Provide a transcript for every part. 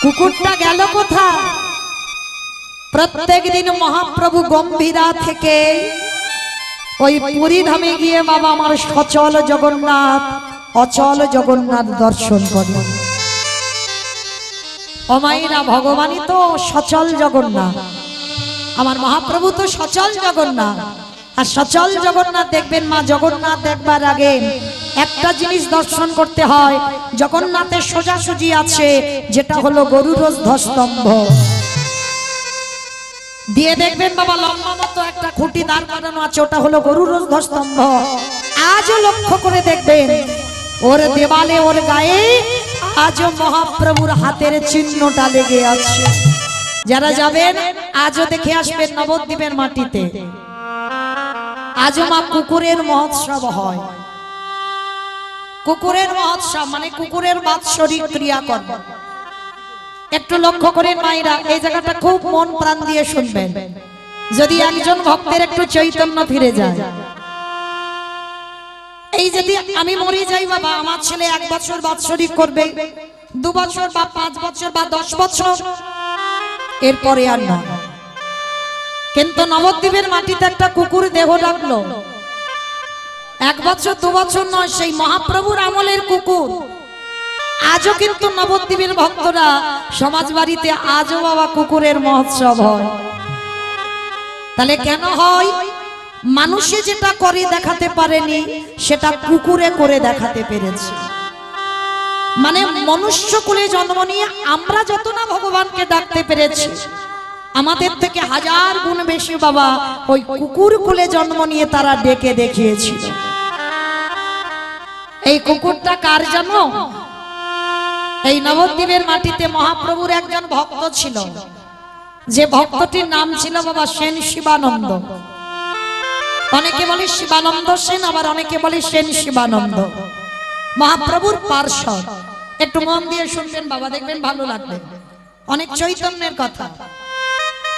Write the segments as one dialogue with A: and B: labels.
A: কুকুরটা গেল কোথায়? প্রত্যেক দিন মহাপ্রভু গম্ভীরা থেকে ওই পুরী ধামে গিয়ে বাবা আমার সচল জগন্নাথ অচল জগন্নাথ দর্শন করেন। ও মায়েরা, ভগবানই তো সচল জগন্নাথ, আমার মহাপ্রভু তো সচল জগন্নাথ। আর সচল জগন্নাথ দেখবেন, মা জগন্নাথ দেখবার আগে একটা জিনিস দর্শন করতে হয়। জগন্নাথের সোজাসুজি আছে যেটা হলো গরুর ধ্বস্তম্ভ দিয়ে দেখবেন বাবা লম্বা মতো একটা খুঁটি দাঁড় করানো আছে, ওটা হলো গরুর ধ্বস্তম্ভ। আজও লক্ষ্য করে দেখবেন ওর দেওয়ালে ওর গায়ে আজও মহাপ্রভুর হাতের চিহ্নটা লেগে আছে। যারা যাবেন আজও দেখে আসবেন নবদ্বীপের মাটিতে আজও মা কুকুরের মহোৎসব হয়। কুকুরের মহোৎসব মানে কুকুরের বাৎসরিক ক্রিয়াকর্ম। একটু লক্ষ্য করেন মায়েরা, এই জায়গাটা খুব মন প্রাণ দিয়ে শুনবেন। যদি একজন ভক্তের একটু চৈতন্য ফিরে যায়, এই যদি আমি মরে যাই বাবা, আমার ছেলে 1 বছর বাৎসরিক করবে, 2 বছর বা 5 বছর বা 10 বছর, এরপরে আর না। কিন্তু নবদ্বীপের মাটিতে একটা কুকুর দেহ রাখলো, 1 বছর 2 বছর নয়, সেই মহাপ্রভুর আমলের কুকুর। আজও কিন্তু নবদ্বীপের ভক্তরা সমাজ বাড়িতে আজও বাবা কুকুরের মহোৎসব হয়। তাহলে কেন হয়? মানুষে যেটা করে দেখাতে পারেনি সেটা কুকুরে করে দেখাতে পেরেছে। মানে মনুষ্য কুলে জন্ম নিয়ে আমরা যত না ভগবানকে ডাকতে পেরেছি, আমাদের থেকে 1000 গুণ বেশি বাবা ওই কুকুর কুলে জন্ম নিয়ে তারা ডেকে দেখিয়েছিল। এই কুকুরটা কার জানো? এই নবদ্বীপের মাটিতে মহাপ্রভুর একজন ভক্ত ছিল, যে ভক্তটির নাম ছিল বাবা সেন শিবানন্দ। অনেকে বলে শিবানন্দ সেন, আবার অনেকে বলে সেন শিবানন্দ, মহাপ্রভুর পার্ষদ। একটু মন দিয়ে শুনবেন বাবা, দেখবেন ভালো লাগবে, অনেক চৈতন্যের কথা।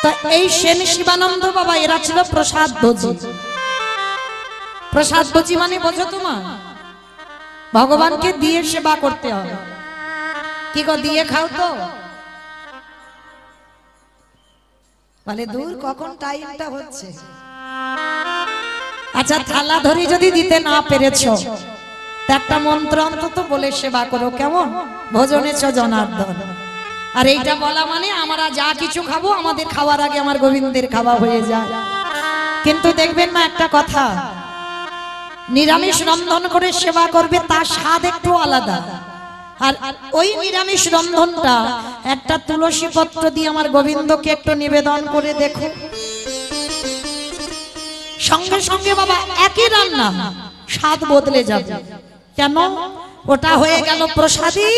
A: তো এই সেন শিবানন্দ বাবা এরা ছিল প্রসাদ ভোজি। প্রসাদ ভোজি মানে বোঝো তোমা? ভগবানকে দিয়ে সেবা করতে হবে। কি গো, দিয়ে খাও তো? বলে দূর, কখন টাইমটা হচ্ছে। আচ্ছা, থালা ধরে যদি দিতে না পেরেছো, একটা মন্ত্র অন্তত বলে সেবা করো। কেমন? ভোজনেছ জনার্দন। আর এইটা বলা মানে আমরা যা কিছু খাবো আমাদের খাওয়ার আগে আমার গোবিন্দের খাওয়া হয়ে যায়। কিন্তু দেখবেন না একটা কথা, নিরামিষ রন্ধন করে সেবা করবে, তার স্বাদ একটু আলাদা। আর ওই নিরামিষ রন্ধনটা একটা তুলসী পত্র দিয়ে আমার গোবিন্দকে একটু নিবেদন করে দেখো, সঙ্গে সঙ্গে বাবা একই রান্না স্বাদ বদলে যাবে। কেন? ওটা হয়ে গেল প্রসাদী,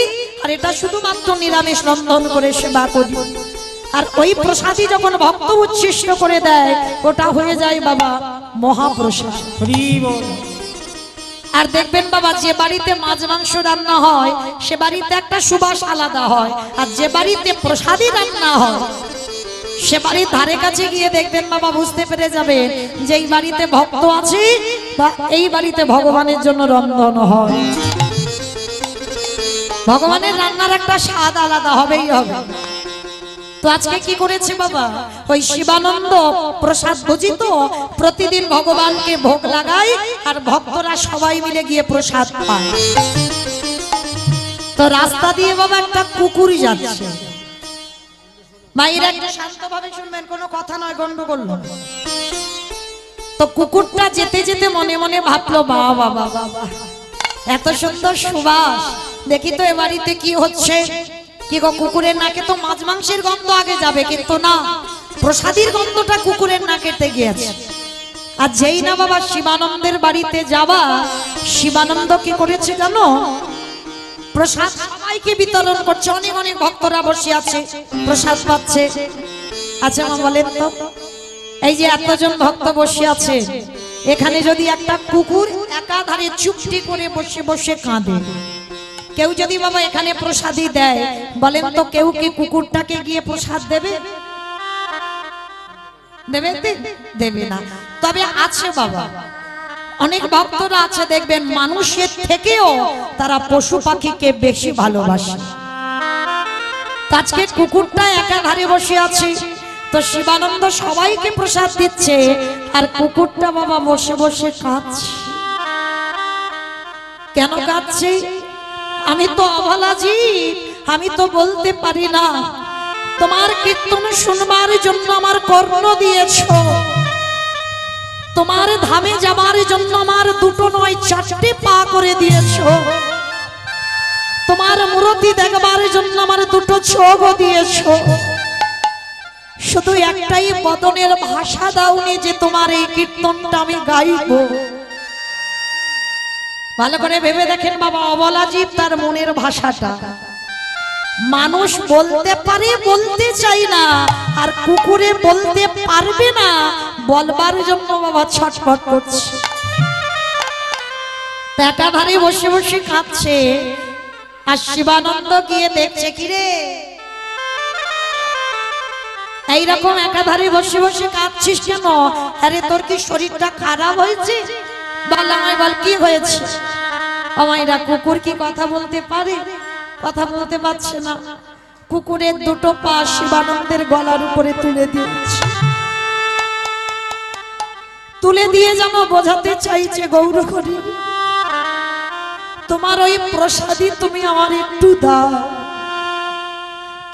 A: আর এটা শুধুমাত্র নিরামিষ রন্ধন করে সেবা করি। আর ওই প্রসাদী যখন ভক্ত উচ্ছিষ্ট করে দেয়, ওটা হয়ে যায় বাবা মহাপ্রসাদ। আর দেখবেন বাবা, যে বাড়িতে মাছ মাংস রান্না হয় সে বাড়িতে একটা সুবাস আলাদা হয়, আর যে বাড়িতে প্রসাদী রান্না হয় সে বাড়ির ধারে কাছে গিয়ে দেখবেন বাবা, বুঝতে পেরে যাবে যে এই বাড়িতে ভক্ত আছে বা এই বাড়িতে ভগবানের জন্য রন্ধন হয়। ভগবানের রান্নার একটা স্বাদ আলাদা হবেই হবে। তো আজকে কি করেছে বাবা, ওই শিবানন্দ প্রসাদ ভোজিত প্রতিদিন ভগবানকে ভোগ লাগায়, আর ভক্তরা সবাই মিলে গিয়ে প্রসাদ পায়। তো রাস্তা দিয়ে বাবা একটা কুকুর যাচ্ছে। মায়েরা একটু শান্তভাবে শুনবেন, কোনো কথা নয়, গন্ডগোল নয়। তো কুকুরটা যেতে যেতে মনে মনে ভাবলো, বাবা বাবা এত সুন্দর সুবাস, দেখি তো এ বাড়িতে কি হচ্ছে। কি গো, কুকুরের নাকে তো মাছ মাংসের গন্ধ আগে যাবে, কিন্তু না, প্রসাদীর গন্ধটা কুকুরের নাকেতে গিয়েছে। আর যেই না বাবা শিবানন্দের বাড়িতে যাওয়া, শিবানন্দ কি করেছে জানো? প্রসাদ সবাইকে বিতরণ করছে, অনেক অনেক ভক্তরা বসে আছে, প্রসাদ পাচ্ছে। আচ্ছা মা বলেন তো, এই যে এতজন ভক্ত বসে আছে, এখানে যদি একটা কুকুর একাধারে চুপটি করে বসে বসে কাঁদে, কেউ যদি বাবা এখানে প্রসাদী দেয়, বলেন তো কেউ কি কুকুরটাকে গিয়ে প্রসাদ দেবে? দেবে? দেবে না। তবে আছে বাবা, অনেক ভক্তরা আছে দেখবেন মানুষের থেকেও তারা পশু পাখিকে বেশি ভালোবাসে। আজকে কুকুরটা একাধারে বসে আছে, তো শিবানন্দ সবাইকে প্রসাদ দিচ্ছে আর কুকুরটা বাবা বসে বসে কাঁদছে। কেন কাঁদছে? আমি তো অবলা জীব, আমি তো বলতে পারি না। তোমার কীর্তন শুনবার জন্য আমার কর্ণ দিয়েছো, তোমার ধামে যাবার জন্য আমার দুটো নয় চারটে পা করে দিয়েছো, তোমার মূর্তি দেখবার জন্য আমার দুটো চোখ দিয়েছো, শুধু একটাই বদনের ভাষা দাওনি যে তোমার এই কীর্তনটা আমি গাইবো। ভালো করে ভেবে দেখেন বাবা, অবলা জীব তার মনের ভাষাটা মানুষ বলতে পারে, বলতে চাই না, আর কুকুরে বলতে পারবে না, বলবার জন্য বাবা ছটফট করছে। একাধারে বসে বসে কাঁদছে আর শিবানন্দ গিয়ে দেখছে কিরে এইরকম একাধারে বসে বসে কাঁদছিস কেন? আরে তোর কি শরীরটা খারাপ হয়েছে? বল আমায়, বল কি হয়েছে? আমায়রা কুকুর কি কথা বলতে পারে? কথা বলতে পারছে না। কুকুরের দুটো পা শিবানন্দের গলার উপরে তুলে দিয়েছে, তুলে দিয়ে যেন বোঝাতে চাইছে গৌর হরি তোমার ওই প্রসাদই তুমি আমার একটু দাও,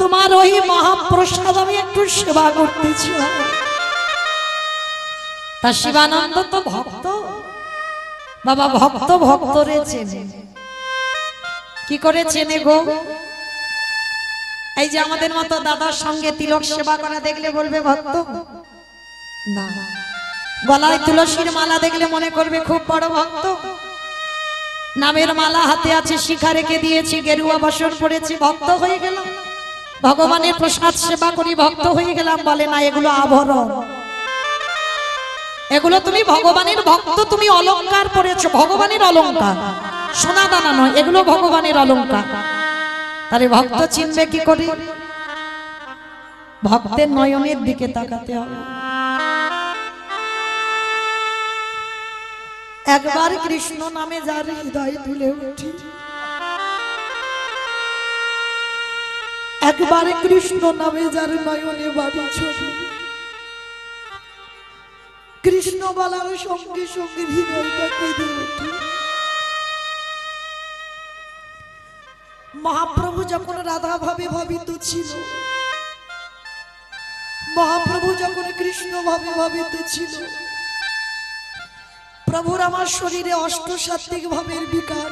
A: তোমার ওই মহাপ্রসাদ আমি একটু সেবা করতে চাই। তা শিবানন্দ তো ভক্ত বাবা, ভক্ত ভক্তরে চেনে। কি করে চেনে গো? এই যে আমাদের মতো দাদার সঙ্গে তিলক সেবা করা দেখলে বলবে ভক্ত না, গলায় তুলসীর মালা দেখলে মনে করবে খুব বড় ভক্ত, নামের মালা হাতে আছে, শিখা রেখে দিয়েছি, গেরুয়া বসন পড়েছি, ভক্ত হয়ে গেলাম, ভগবানের প্রসাদ সেবা করি, ভক্ত হয়ে গেলাম। বলে না, এগুলো আভরণ, এগুলো তুমি ভগবানের ভক্ত, তুমি অলংকার পড়েছো, ভগবানের অলংকার, সোনা দানা নয়, এগুলো ভগবানের অলংকার। তাহলে ভক্ত চিনবে কি করে? ভক্তের নয়নের দিকে তাকাতে হবে। একবার কৃষ্ণ নামে যার হৃদয় তুলে উঠি, একবার কৃষ্ণ নামে যার নয়নে বাড়ি ছবি, কৃষ্ণ বলার সঙ্গে সঙ্গে হৃদয়টা কেঁদে ওঠে। মহাপ্রভু যখন রাধা ভাবে ভাবিত ছিল, মহাপ্রভু যখন কৃষ্ণ ভাবে ভাবিত ছিল, প্রভুর আমার শরীরে অষ্টসাত্ত্বিক ভাবের বিকার।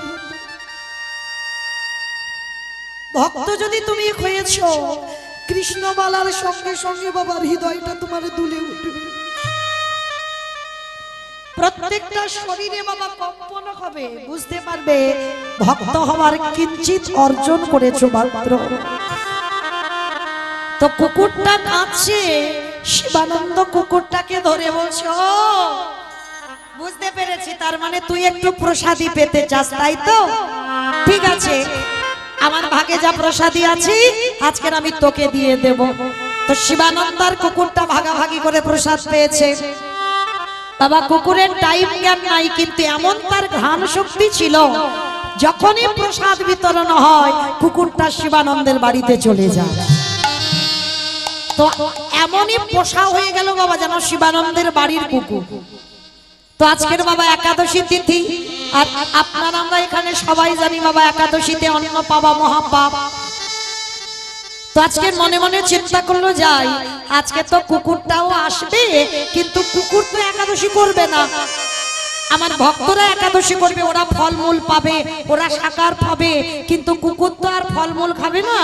A: ভক্ত যদি তুমি হয়েছ, কৃষ্ণ বলার সঙ্গে সঙ্গে বাবার হৃদয়টা তোমার দুলে উঠবে, প্রত্যেকটা শরীরে বাবা কম্পন হবে, বুঝতে পারবে ভক্ত হওয়ার কিঞ্চিত অর্জন করেছো মাত্র। তো কুকুরটা কাঁদছে, শিবানন্দ কুকুরটাকে ধরে বলছো, বুঝতে পেরেছি, তার মানে তুই একটু প্রসাদী পেতে চাস, তাই তো? ঠিক আছে, আমার ভাগে যা প্রসাদী আছে আজকের আমি তোকে দিয়ে দেব। তো শিবানন্দ আর কুকুরটা ভাগাভাগি করে প্রসাদ পেয়েছে। বাবা কুকুরের টাইম জ্ঞান নাই, কিন্তু এমন তার ঘ্রাণ শক্তি ছিল, যখনই প্রসাদ বিতরণ হয় কুকুরটা শিবানন্দের বাড়িতে চলে যায়। তো এমনই পোষা হয়ে গেল বাবা যেন শিবানন্দের বাড়ির কুকুর। তো আজকের বাবা একাদশী তিথি, আর আপনারা আমরা এখানে সবাই জানি বাবা একাদশীতে অন্ন পাওয়া মহাপাপ। তো আজকে মনে মনে চিন্তা করলো যাই, আজকে তো কুকুরটাও আসবে, কিন্তু কুকুর তো একাদশী করবে না, আমার ভক্তরা একাদশী করবে, ওরা ফলমূল পাবে, ওরা শাকার পাবে, কিন্তু কুকুর তো আর ফলমূল খাবে না,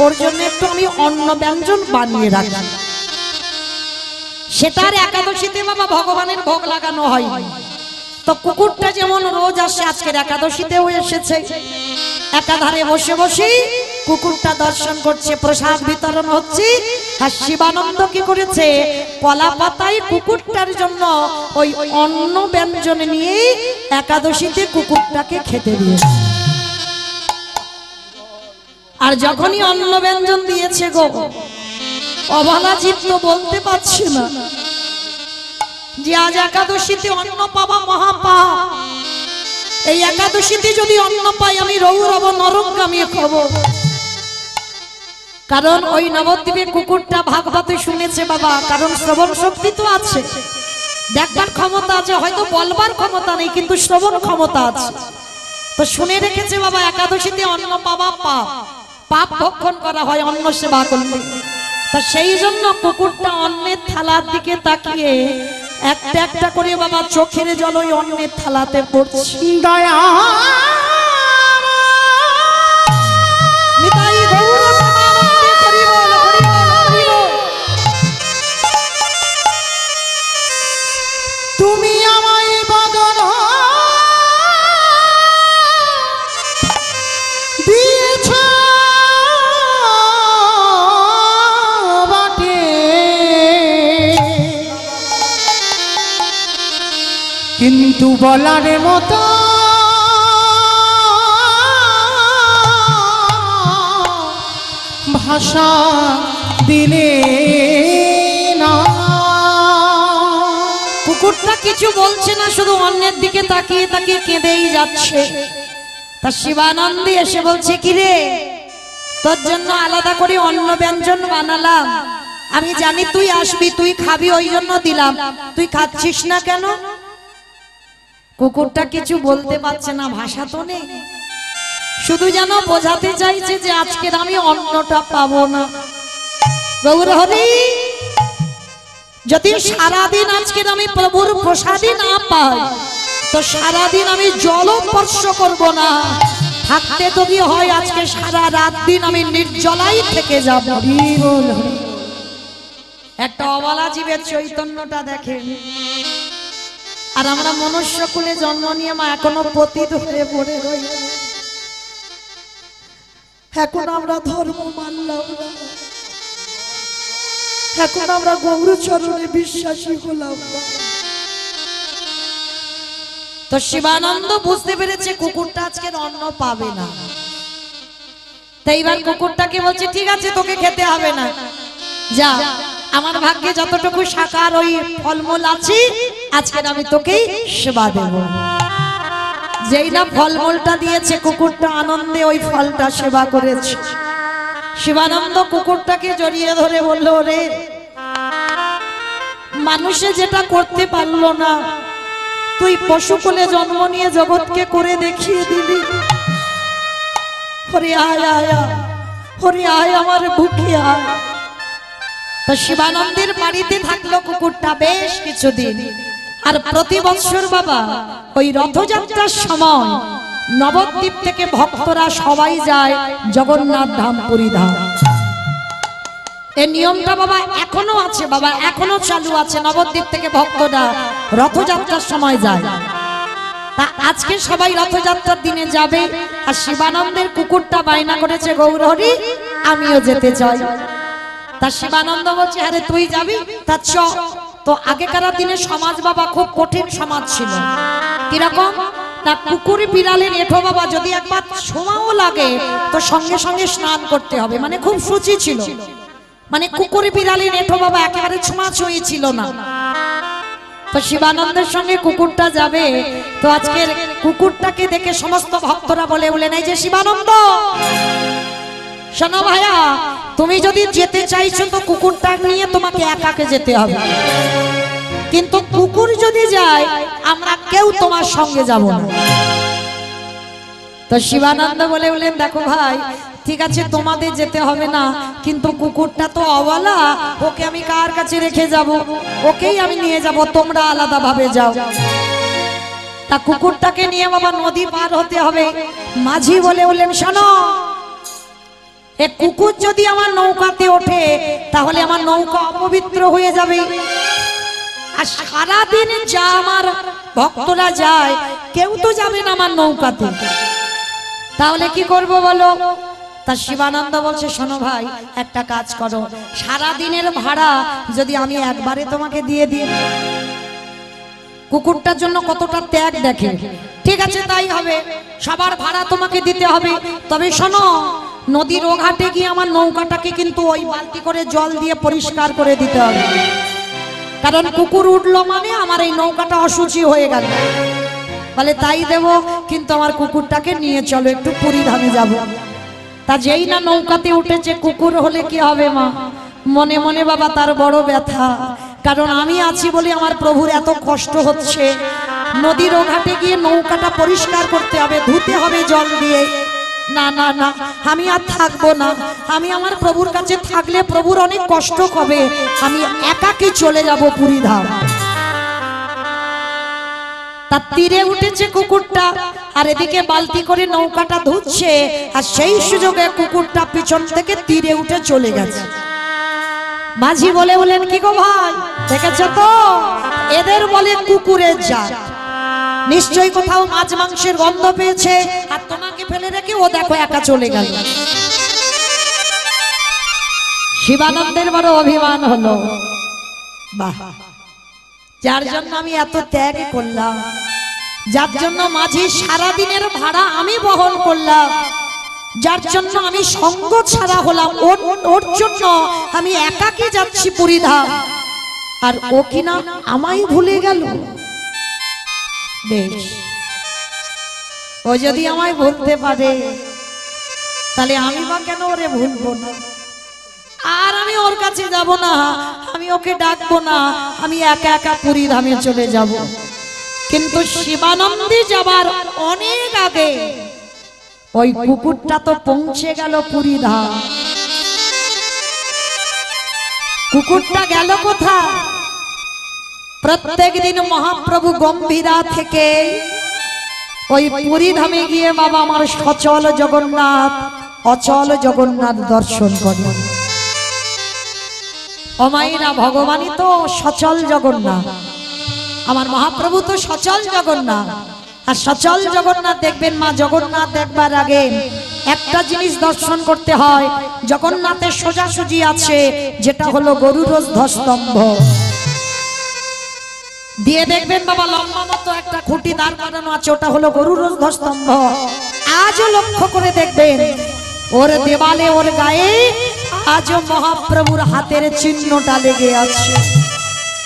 A: ওর জন্য একটু আমি অন্ন ব্যঞ্জন বানিয়ে রাখি। সেটার একাদশীতে বাবা ভগবানের ভোগ লাগানো হয়। তো কুকুরটা যেমন রোজ আসে, আজকের একাদশীতেও এসেছে। একাধারে বসে বসে কুকুরটা দর্শন করছে, প্রসাদ বিতরণ হচ্ছে। আর শিবানন্দ কি করেছে, কলা পাতায় কুকুরটার জন্য ওই অন্ন ব্যঞ্জন নিয়ে একাদশীতে কুকুরটাকে খেতে দিয়েছে। আর যখনই অন্ন ব্যঞ্জন দিয়েছে গো, অবলা জীব তো বলতে পারছে না যে আজ একাদশীতে অন্ন পাওয়া মহাপাপ, এই একাদশীতে যদি অন্ন পাই আমি রৌরব নরকগামী হব। কারণ ওই নবদ্বীপে কুকুরটা ভাগবতে শুনেছে বাবা, কারণ শ্রবণ শক্তি তো আছে, দেখবার ক্ষমতা আছে, হয়তো বলবার ক্ষমতা নেই কিন্তু শ্রবণ ক্ষমতা আছে। তো শুনে রেখেছে বাবা একাদশীতে অন্ন পাওয়া পাপ, পাপ ভক্ষণ করা হয় অন্ন সেবা করলে। তা সেই জন্য কুকুরটা অন্নের থালার দিকে তাকিয়ে একটা একটা করে বাবা চোখের জল ওই অন্নের থালাতে পড়ছে। দয়া তুমি আমায় বদন দিয়েছ বটে, কিন্তু বলার মতো ভাষা দিলে না। কুকুরটা কিছু বলছে না, শুধু অন্যের দিকে তাকিয়ে তাকিয়ে কেঁদেই যাচ্ছে। তা শিবানন্দী এসে বলছে, কিরে তোর জন্য আলাদা করে অন্ন ব্যঞ্জন বানালাম, আমি জানি তুই আসবি, তুই খাবি, ওই জন্য দিলাম, তুই খাচ্ছিস না কেন? কুকুরটা কিছু বলতে পারছে না, ভাষা তো নেই, শুধু যেন বোঝাতে চাইছে যে আজকের আমি অন্নটা পাবো না। গৌর হরি, যদি সারাদিন আজকের আমি প্রভুর প্রসাদই না পাই তো সারাদিন আমি জল স্পর্শ করব না, থাকতে যদি হয় আজকে সারা রাত দিন আমি নির্জলাই থেকে যাব। একটা অবলা জীবের চৈতন্যটা দেখেন। আর আমরা মনুষ্য কুলে জন্ম নিয়ে মা এখনো পতিত হয়ে পড়ে রই, এখন আমরা ধর্ম মানলাম না, এখন আমরা গৌরচরণে বিশ্বাসী হলাম না। তো শিবানন্দ বুঝতে পেরেছে কুকুরটা আজকে অন্ন পাবে না, তাই এবার কুকুরটাকে বলছে, ঠিক আছে তোকে খেতে হবে না, যা আমার ভাগ্যে যতটুকু শাকার ওই ফলমূল আছে আজকে আমি তোকেই সেবা দেব। যেই না ফলমূলটা দিয়েছে কুকুরটা আনন্দে ওই ফলটা সেবা করেছে। শিবানন্দ কুকুরটাকে জড়িয়ে ধরে বলল, রে মানুষে যেটা করতে পারলো না তুই পশু কোলে জন্ম নিয়ে জগৎকে করে দেখিয়ে দিলি। হরি আয় আয় হরি আয় আমার বুকে আয়। তো শিবানন্দের বাড়িতে থাকলো কুকুরটা বেশ কিছুদিন। আর প্রতি বছর বাবা ওই রথযাত্রার সময় নবদ্বীপ থেকে ভক্তরা সবাই যায় জগন্নাথ ধাম পুরী ধাম। এই নিয়মটা বাবা এখনো আছে, বাবা এখনো চালু আছে। নবদ্বীপ থেকে ভক্তরা রথযাত্রার সময় যায়। তা আজকে সবাই রথযাত্রার দিনে যাবে। আর শিবানন্দের কুকুরটা বায়না করেছে, গৌরহরি আমিও যেতে চাই। তা শিবানন্দ বলছে, আরে তুই যাবি, তা চ। তো আগেকার দিনে সমাজ বাবা খুব কঠিন সমাজ ছিল। কিরকম না, কুকুর বিড়ালের এঠো বাবা যদি একবার ছোঁয়াও লাগে তো সঙ্গে সঙ্গে স্নান করতে হবে, মানে খুব সূচি ছিল। মানে কুকুর বিড়ালের এঠো বাবা একেবারে ছোঁয়াছুঁয়ি ছিল না। তো শিবানন্দের সঙ্গে কুকুরটা যাবে। তো আজকের কুকুরটাকে দেখে সমস্ত ভক্তরা বলে বলেন, এই যে শিবানন্দ শোনো ভাইয়া, তুমি যদি যেতে চাইছো তো কুকুরটা নিয়ে তোমাকে একাকে যেতে হবে, কিন্তু কুকুর যদি যায় আমরা কেউ তোমার সঙ্গে যাব না। তো শিবানন্দ বলে বলেন, দেখো ভাই ঠিক আছে তোমাদের যেতে হবে না, কিন্তু কুকুরটা তো অবলা, ওকে আমি কার কাছে রেখে যাব? ওকেই আমি নিয়ে যাব, তোমরা আলাদা ভাবে যাও। তা কুকুরটাকে নিয়ে বাবা নদী পার হতে হবে। মাঝি বলে বললেন, শোনো এ কুকুর যদি আমার নৌকাতে ওঠে তাহলে আমার নৌকা অপবিত্র হয়ে যাবে। আর সারাদিন যা আমার ভক্তরা যায় কেউ তো যাবে না আমার নৌকাতে, তাহলে কি করব বলো? তা শিবানন্দ বলছে, শোনো ভাই একটা কাজ করো, সারা দিনের ভাড়া যদি আমি একবারে তোমাকে দিয়ে দিই। কুকুরটার জন্য কতটা ত্যাগ দেখে। ঠিক আছে তাই হবে, সবার ভাড়া তোমাকে দিতে হবে। তবে শোনো, নদীর ও ঘাটে গিয়ে আমার নৌকাটাকে কিন্তু ওই বালতি করে জল দিয়ে পরিষ্কার করে দিতে হবে, কারণ কুকুর উঠলো মানে আমার এই নৌকাটা অশুচি হয়ে গেল। বলে তাই দেব, কিন্তু আমার কুকুরটাকে নিয়ে চলো একটু পুরী ধামে যাব। তা যেই না নৌকাতে উঠেছে কুকুর হলে কি হবে মা? মনে মনে বাবা তার বড় ব্যথা, কারণ আমি আছি বলে আমার প্রভুর এত কষ্ট হচ্ছে। নদীর ও ঘাটে গিয়ে নৌকাটা পরিষ্কার করতে হবে, ধুতে হবে জল দিয়ে। না না না, আমি আর থাকবো না। আমি আমার প্রভুর কাছে থাকলে প্রভুর অনেক কষ্ট হবে। আমি একাকী চলে যাব পুরী ধাম। তার তীরে উঠেছে কুকুরটা, আর এদিকে বালতি করে নৌকাটা ধুচ্ছে, আর সেই সুযোগে কুকুরটা পিছন থেকে তীরে উঠে চলে গেছে। মাঝি বলেন কি গো ভাই, দেখেছো তো এদের বলে কুকুরের জাত। নিশ্চয়ই কোথাও মাছ মাংসের গন্ধ পেয়েছে, আর তোমাকে ফেলে রেখে ও দেখো একা চলে গেল। শিবানন্দের বড় অভিমান হলো, বাহ, যার জন্য আমি এত ত্যাগ করলাম, যার জন্য মাঝি সারাদিনের ভাড়া আমি বহন করলাম, যার জন্য আমি সঙ্গ ছাড়া হলাম, ওর জন্য আমি একাকী যাচ্ছি পুরী ধাম, আর ও কিনা আমায় ভুলে গেল। বেশ, ও যদি আমায় ভুলতে পারে তাহলে আমি বা কেন ওরে ভুলবো না? আর আমি ওর কাছে যাব না, আমি ওকে ডাকবো না, আমি একা একা পুরী ধামে চলে যাব। কিন্তু শিবানন্দে যাবার অনেক আগে ওই কুকুরটা তো পৌঁছে গেল পুরী ধাম। কুকুরটা গেল কোথায়? প্রত্যেক দিন মহাপ্রভু গম্ভীরা থেকে ওই পুরী ধামে গিয়ে বাবা আমার সচল জগন্নাথ, অচল জগন্নাথ দর্শন করে। অমাইরা ভগবানই তো সচল জগন্নাথ, আমার মহাপ্রভু তো সচল জগন্নাথ। আর সচল জগন্নাথ দেখবেন মা, জগন্নাথ দেখবার আগে একটা জিনিস দর্শন করতে হয়। জগন্নাথের সোজাসুজি আছে যেটা হলো গরুর ধ্বস্তম্ভ, দিয়ে দেখবেন বাবা লম্বা মতো একটা খুঁটি দাঁড় করানো আছে, ওটা হলো গরুর ধ্বস্তম্ভ। আজও লক্ষ্য করে দেখবেন ওর দেওয়ালে, ওর গায়ে আজও মহাপ্রভুর হাতের চিহ্নটা লেগে আছে।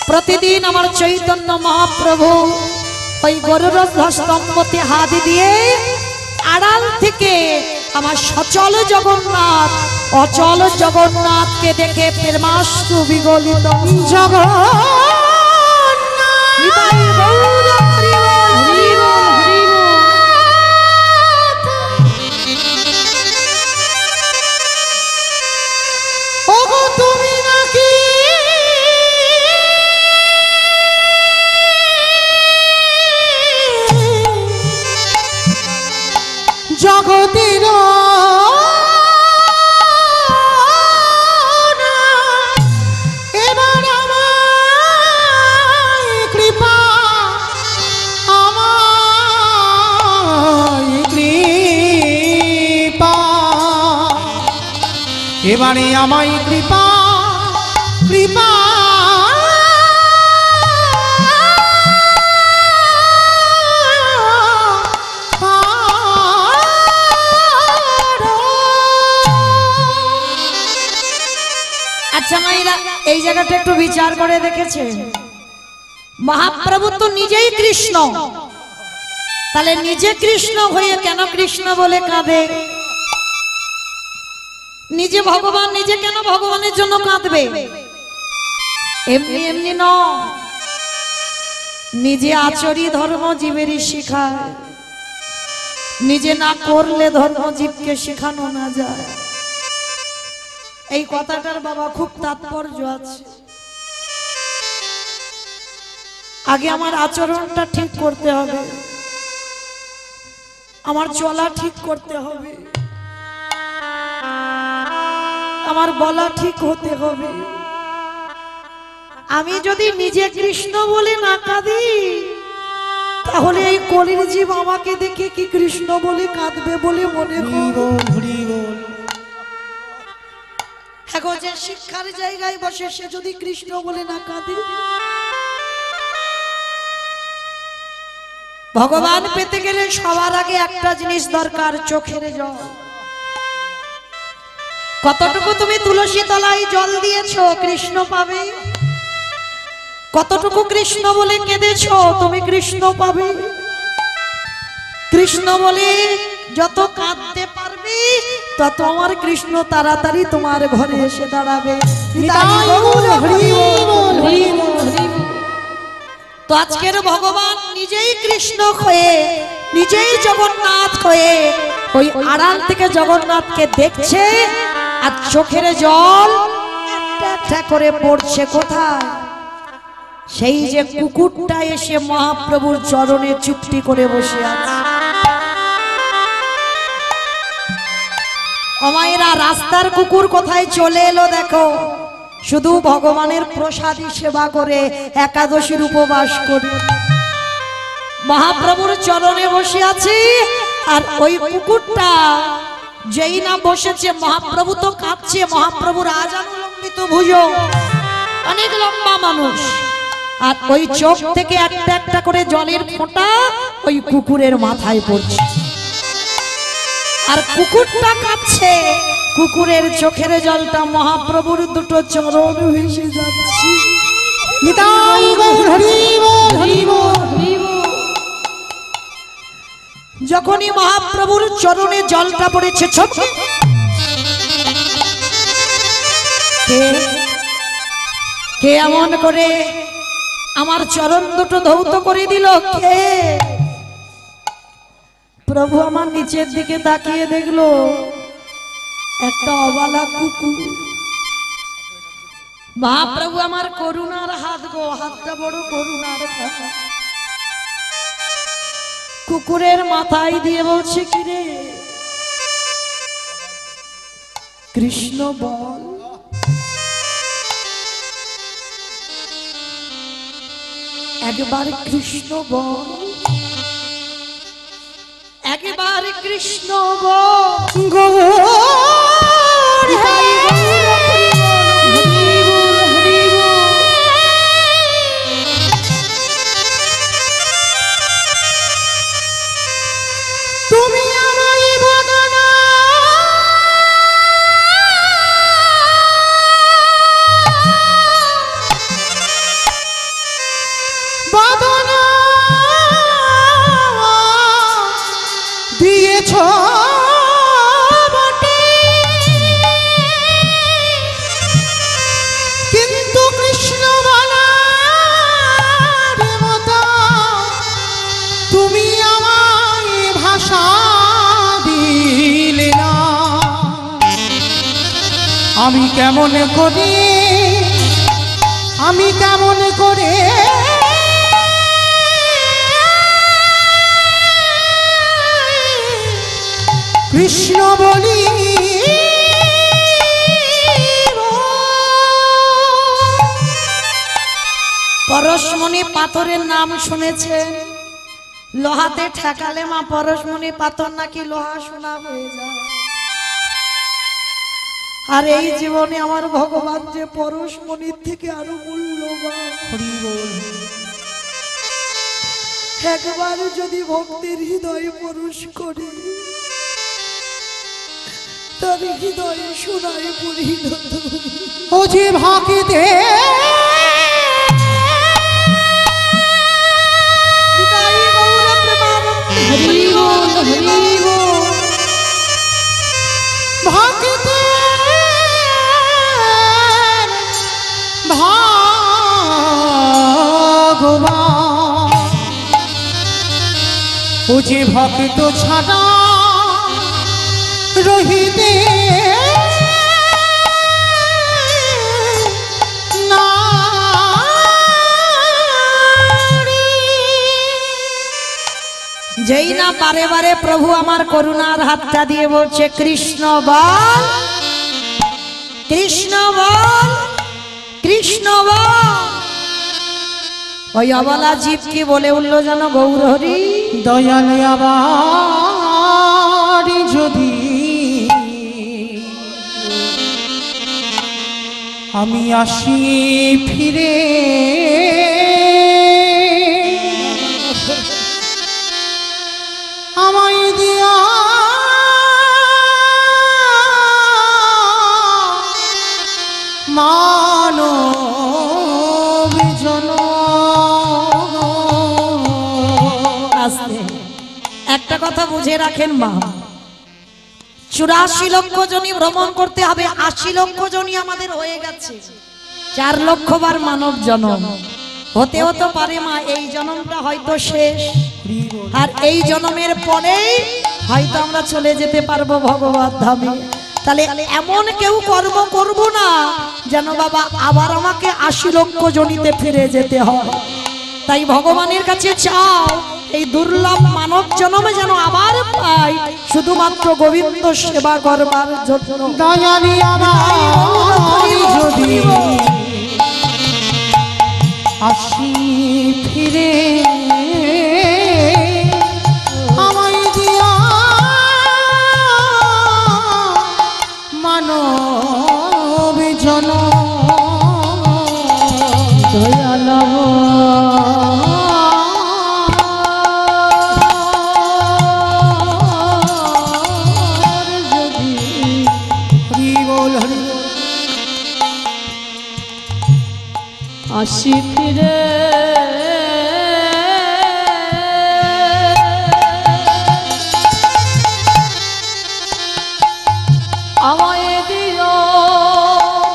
A: প্রতিদিন আমার চৈতন্য মহাপ্রভু ওই গরুর ধ্বস্তম্ভতে হাত দিয়ে আড়াল থেকে আমার সচল জগন্নাথ, অচল জগন্নাথকে দেখে প্রেমাশ্রু বিগলিত জগন্নাথ।
B: জগতের এবার আমায় কৃপা, আমায় কৃপা, এবারে আমায় কৃপা, কৃপা
A: এই জায়গাটা একটু বিচার করে দেখেছে? মহাপ্রভু তো নিজেই কৃষ্ণ, তাহলে নিজে কৃষ্ণ হয়ে কেন কৃষ্ণ বলে কাঁদে? নিজে ভগবান, নিজে কেন ভগবানের জন্য কাঁদবে? এমনি এমনি নয়, নিজে আচরি ধর্ম জীবেরই শিখায়, নিজে না করলে ধর্ম জীবকে শেখানো না যায়। এই কথাটার বাবা খুব তাৎপর্য আছে। আগে আমার আচরণটা ঠিক করতে হবে, আমার চলা ঠিক করতে হবে, আমার বলা ঠিক হতে হবে। আমি যদি নিজে কৃষ্ণ বলে না কাঁদি, তাহলে এই কলির জীব আমাকে দেখে কি কৃষ্ণ বলে কাঁদবে বলে মনে করো? এখন যে শিক্ষার জায়গায় বসে সে যদি কৃষ্ণ বলে না কাঁদে, ভগবান পেতে গেলে সবার আগে একটা জিনিস দরকার, চোখের জল। কতটুকু তুমি তুলসী তলায় জল দিয়েছো কৃষ্ণ পাবে, কতটুকু কৃষ্ণ বলে কেঁদেছো তুমি কৃষ্ণ পাবে। কৃষ্ণ বলে যত কাঁদতে পারবে তত আমার কৃষ্ণ তাড়াতাড়ি তোমার ঘরে এসে দাঁড়াবে।
B: নিতাই গৌর হরি বল, হরি বল।
A: তো আজকের ভগবান নিজেই কৃষ্ণ হয়ে, নিজেই জগন্নাথ হয়ে ওই আড়াল থেকে জগন্নাথকে দেখছে, আর চোখের জল একটা একটা করে পড়ছে কোথায়? সেই যে কুকুরটা এসে মহাপ্রভুর চরণে চুপটি করে বসে আছে। অমায়েরা, রাস্তার কুকুর কোথায় চলে এলো দেখো, শুধু ভগবানের প্রসাদী সেবা করে, একাদশীর উপবাস করে মহাপ্রভুর চরণে বসে আছে। আর ওই কুকুরটা যেই না বসেছে, মহাপ্রভু তো কাঁদছে, মহাপ্রভুর আজানুলম্বিত ভুজ, অনেক লম্বা মানুষ, আর ওই চোখ থেকে একটা একটা করে জলের ফোঁটা ওই কুকুরের মাথায় পড়ছে। আর কুকুরটা কাঁদছে, কুকুরের চোখের জলটা মহাপ্রভুর দুটো চরণ ভেসে যাচ্ছে।
B: নিতাই গৌর হরি বল, হরি বল।
A: যখনই মহাপ্রভুর চরণে জলটা পড়েছে, ছোট্ট কে এমন করে আমার চরণ দুটো ধৌত করে দিল? কে? প্রভু আমার নিচের দিকে তাকিয়ে দেখলো একটা অবালা কুকুর। মহাপ্রভু আমার করুণার হাত গো, হাতটা বড় করুণার হাত। কুকুরের মাথায় দিয়ে বলছে, কি রে কৃষ্ণ বল। একবার কৃষ্ণ বল, একবার কৃষ্ণ বল।
B: গৌর হরি তুমি আমায় বদনা বদনা দিয়েছ বটে, কিন্তু কৃষ্ণ বলার মতো তুমি আমায় ভাষা দিলে না। আমি কেমন করে, আমি কেমন করে কৃষ্ণ বলি।
A: পরশমণি পাথরের নাম শুনেছেন? লোহাতে ঠেকালে মা পরশমণি পাথর নাকি লোহা সোনা হয়ে যায়। আর এই জীবনে আমার ভগবান যে পরশমণির থেকে আরো মূল্যবান। একবার যদি ভক্তের হৃদয় পরশ করে, তার হৃদয় সোনায় পরিণত।
B: ও যে ভাগিতে ভাগিতে ভগবান, ও যে ভক্ত ছাড়া রহিতে না।
A: যেই না বারে বারে প্রভু আমার করুণার হাতটা দিয়ে বলছে, কৃষ্ণ বল, কৃষ্ণ বল, কৃষ্ণ বল। ওই অবলা জীব কি বলে উঠলো জানো? গৌর হরি।
B: দয়াল আবার যদি আমি আসি ফিরে, আমায় দিয়া মানব জনম।
A: আস্তে একটা কথা বুঝে রাখেন মা, 84 লক্ষ জনই ভ্রমণ করতে হবে, 80 লক্ষ জনই আমাদের হয়ে গেছে, 4 লক্ষ বার মানব জন্ম হতে হতে পারে মা এই জন্মটা হয়তো শেষ, আর এই জন্মের পরেই হয়তো আমরা চলে যেতে পারবো ভগবত ধামে। তাহলে এমন কেউ কর্ম করব না যেন বাবা আবার আমাকে 80 লক্ষ জনিতে ফিরে যেতে হয়। তাই ভগবানের কাছে চাও এই দুর্লভ মানব জন্মে যেন আবার পাই, শুধুমাত্র গোবিন্দ সেবা করবার জন্য।
B: দয়ালি আমার যদি আসি ফিরে আমায় দিয়া মানব জনম দয়াল
C: আসি ফিরে আমায় দিও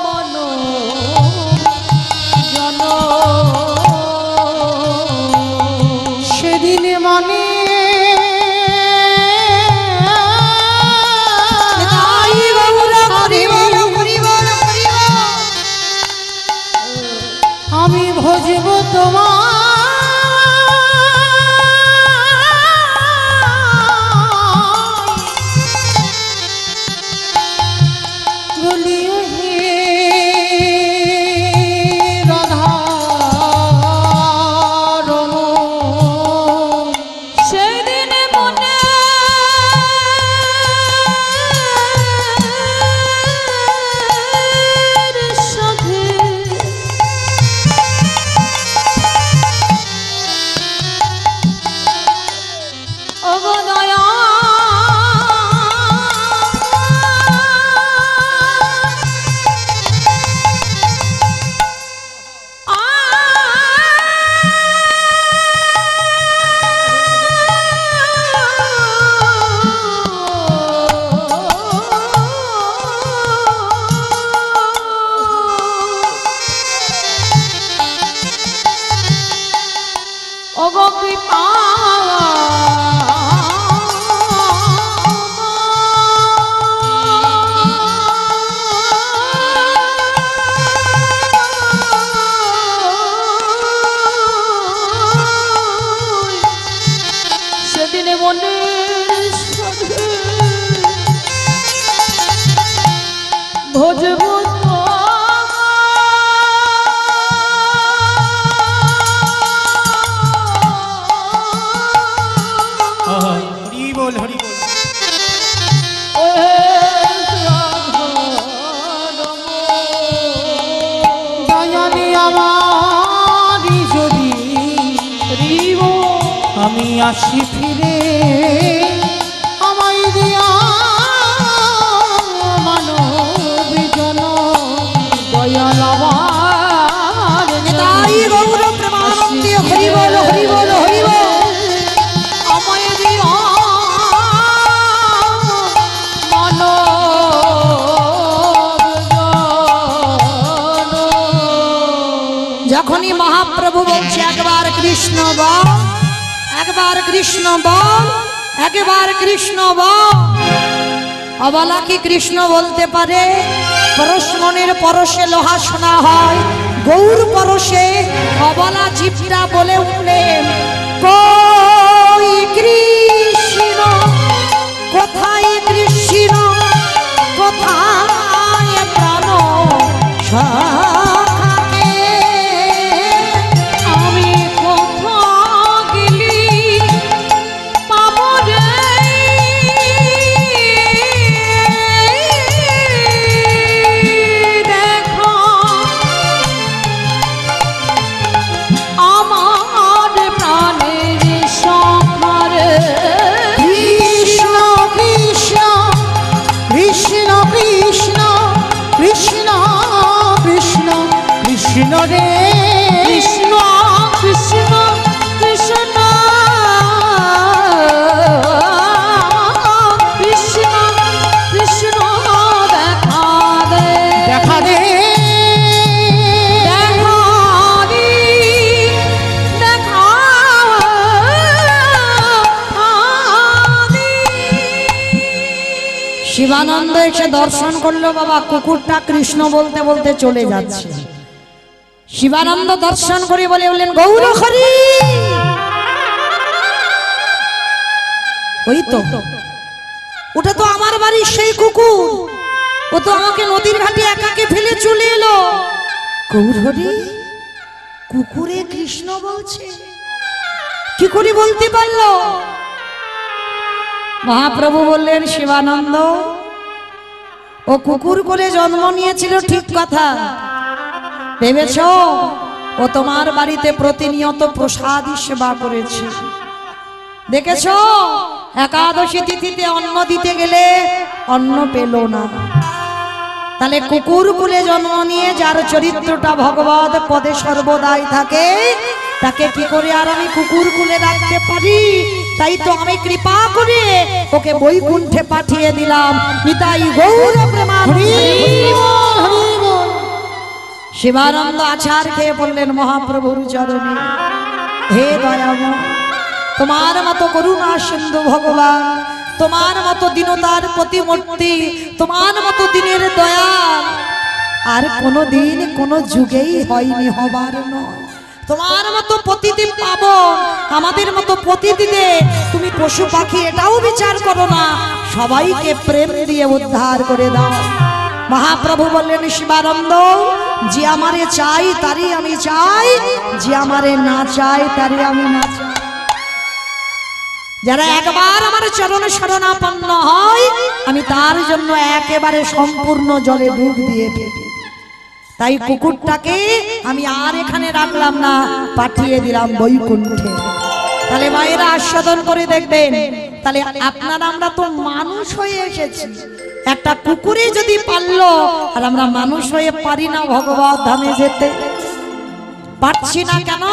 C: মন জন,
B: সেদিন মানে আমি ভজব তোমার বলিও হে রাধা রমণ।
C: সেদিন মনে সাথে অবদয়া ওগো কৃপা সেদিনে মনের সাথে ভজব
B: হরি বল হরি বল। দয়ালি আমার যদি আমি আসি ফিরে আমায় দিয়া মানব জনম দয়াল আমার
A: তাই গৌর প্রেমানন্দে হরি বল হরি বল হরি বল।
C: আমায় দিও মানব জন।
A: যখনই মহাপ্রভু বলছে একবার কৃষ্ণ বল, একবার কৃষ্ণ বল, একবার কৃষ্ণ বল, অবলা কি কৃষ্ণ বলতে পারে? পরশমণির পরশে লোহা শোনা হয়, গৌর পরশে অবলা জীবটা বলে উঠলেন কই কৃষ্ণ, কোথায় কৃষ্ণ, কোথায় প্রাণ সখাকে?
C: আমি কোথা গেলি পাবো রে দেখা আমার প্রাণের সখার
B: কৃষ্ণ কৃষ্ণ কৃষ্ণ কৃষ্ণ কৃষ্ণ কৃষ্ণ কৃষ্ণ রে
C: কৃষ্ণ কৃষ্ণ কৃষ্ণ কৃষ্ণ কৃষ্ণ
A: শিবানন্দ এসে দর্শন করলো বাবা, কুকুরটা কৃষ্ণ বলতে বলতে চলে যাচ্ছে। শিবানন্দ দর্শন করে বললেন গৌর হরি। ওই তো ওটা তো আমার বাড়ির সেই কুকুর, ও তো আমাকে নদীর ঘাটে একাকে ফেলে চলে এলো। গৌর হরি, কুকুরে কৃষ্ণ বলছে, কি করে বলতে পারলো? মহাপ্রভু বললেন শিবানন্দ, ও কুকুর কোলে জন্ম নিয়েছিল ঠিক কথা, ভেবেছ ও তোমার বাড়িতে প্রতিনিয়ত প্রসাদী সেবা করেছে। দেখেছ একাদশী তিথিতে অন্ন দিতে গেলে অন্ন পেল না। তাহলে কুকুর কোলে জন্ম নিয়ে যার চরিত্রটা ভগবত পদে সর্বদাই থাকে, তাকে কি করে আর আমি কুকুর কুলে রাখতে পারি? তাই তো আমি কৃপা করে ওকে বৈকুণ্ঠে পাঠিয়ে দিলাম। নিতাই গৌর প্রেমানন্দে। শিবানন্দ আছাড় খেয়ে বললেন মহাপ্রভুর চরণে, হে দয়াময়, তোমার মতো করুণা সিন্ধু ভগবান, তোমার মতো দীনতার প্রতিমূর্তি, তোমার মতো দিনের দয়াল আর কোনো দিন কোনো যুগেই হয়নি, হবার নয়। তোমার মতো পতিতে পাবন, আমাদের মতো পতিতে তুমি পশু পাখি এটাও বিচার করো না, সবাইকে প্রেম দিয়ে উদ্ধার করে দাও। মহাপ্রভু বললেন শিবানন্দ, যে আমারে চাই তারই আমি চাই, যে আমারে না চাই তারই আমি না চাই। যারা একবার আমার চরণে শরণাপন্ন হয়, আমি তার জন্য একেবারে সম্পূর্ণ জলে ডুব দিয়ে ফেলি। তাই কুকুরটাকে আমি আর এখানে রাখলাম না, পাঠিয়ে দিলাম বৈকুণ্ঠে। তাহলে মায়েরা আস্বাদন করে দেখবেন, তাহলে আপনারা আমরা তো মানুষ হয়ে এসেছি, একটা কুকুরে যদি পারলো আর আমরা মানুষ হয়ে পারি না ভগবত ধামে যেতে? পারছি না কেন?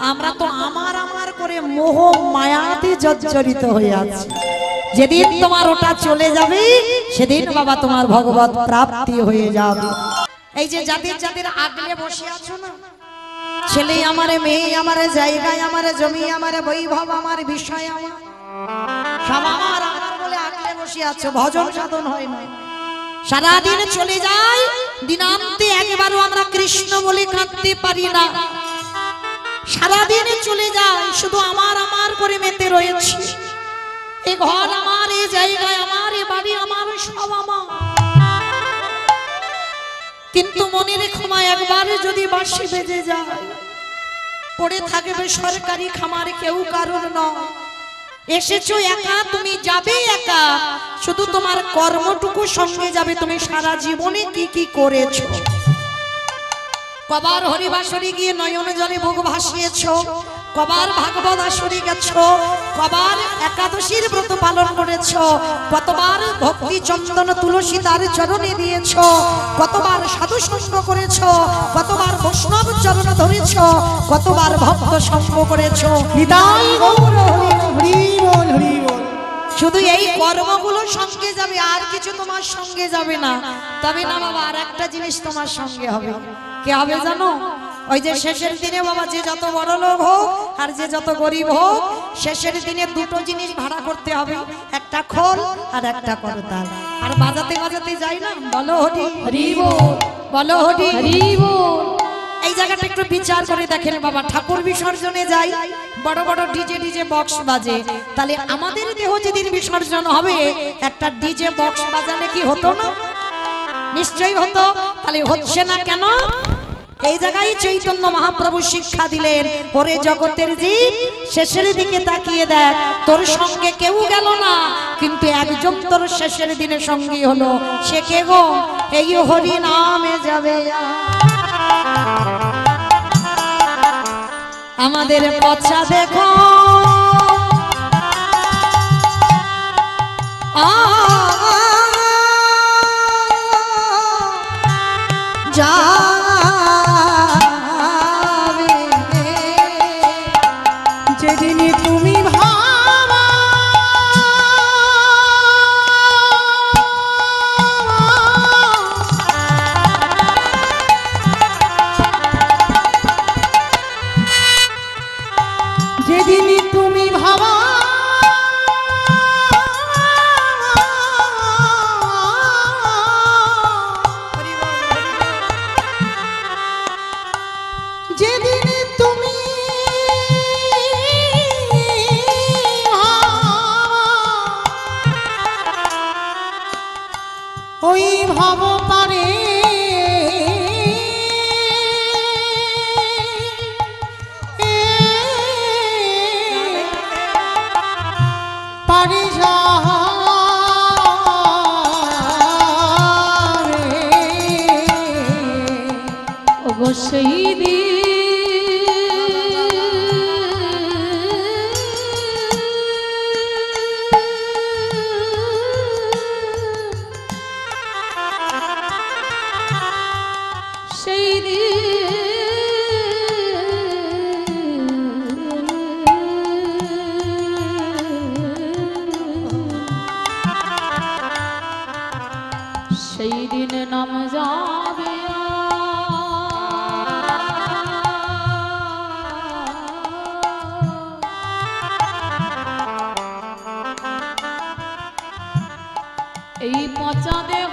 A: আমরা তো আমার আমার করে মোহ মায়াতে জর্জরিত হয়ে আছি। যেদিন তোমার ওটা চলে যাবে, সেদিন বাবা তোমার ভগবত প্রাপ্তি হয়ে যাবে। এই যে যাদের যাদের আগলে বসে আছো না, ছেলে আমারে, মেয়ে আমারে, জায়গায় আমারে, জমি আমারে, বৈভব আমার, বিষয় আমার, সব আমার আমার বলে আগলে বসে আছো, ভজন সাধন হয় না, সারাদিন চলে যায়, দিনান্তে একবারও আমরা কৃষ্ণ বলে কাঁদতে পারি না। সারাদিন চলে যায়, শুধু আমার আমার করে মেতে রয়েছে। এই ঘর আমার, এই জায়গায় আমার, এই বাড়ি আমার, সব আমার। কিন্তু মনে রেখো মা, একবার যদি বাঁশি বেজে যায়, পড়ে থাকবে সরকারি খামার, কেউ কারণ নয়। এসেছো একা, তুমি যাবে একা, শুধু তোমার কর্মটুকু সঙ্গে যাবে। তুমি সারা জীবনে কি কি করেছো? কবার হরিবাসরে গিয়ে নয়ন জলে ভোগ ভাসিয়েছো, কবার ভাগবত আসরে গেছো, কবার একাদশীর ব্রত পালন করেছো, কতবার ভক্তি চন্দন তুলসী তার চরণে দিয়েছো, কতবার সাধু সঙ্গ করেছো, কতবার বৈষ্ণব চরণ ধরেছো, কতবার ভক্ত সঙ্গ করেছো।
B: নিতাই গৌর হরি বল, হরি বল।
A: শুধু এই কর্মগুলো সঙ্গে যাবে, আর কিছু তোমার সঙ্গে যাবে না। তবে না বাবা, আর একটা জিনিস তোমার সঙ্গে হবে। কে হবে জানো? ওই যে শেষের দিনে বাবা, যে যত বড় লোক হোক আর যে যত গরিব হোক, শেষের দিনে দুটো জিনিস ভাড়া করতে হবে, একটা খোল আর একটা করতাল। আর বাজাতে বাজাতে যাই না, বলো হরি হরি বল, বলো হরি হরি বল। এই জায়গাটা একটু বিচার করে দেখেন বাবা, ঠাকুর বিসর্জনে যাই, বড় বড় ডিজে বক্স বাজে, তাহলে আমাদের দেহ যেদিন বিসর্জন হবে, একটা ডিজে বক্স বাজালে কি হতো না? নিশ্চয়ই হতো। তাহলে হচ্ছে না কেন? এই জায়গায় চৈতন্য মহাপ্রভু শিক্ষা দিলেন, ওরে জগতের জীব, শেষের দিকে তাকিয়ে দেখ, তোর সঙ্গে কেউ গেল না, কিন্তু একজন তোর শেষের দিনে সঙ্গী হলো। সে কে গো? এই হরি নামে যাবে। আমাদের পছা দেখো, যাবে
B: যেদিন তুমি ভাবা যেদিন তুমি ভাবা
C: গো সেই দিন সেই দিন নাম যাবে এই পচা দেহ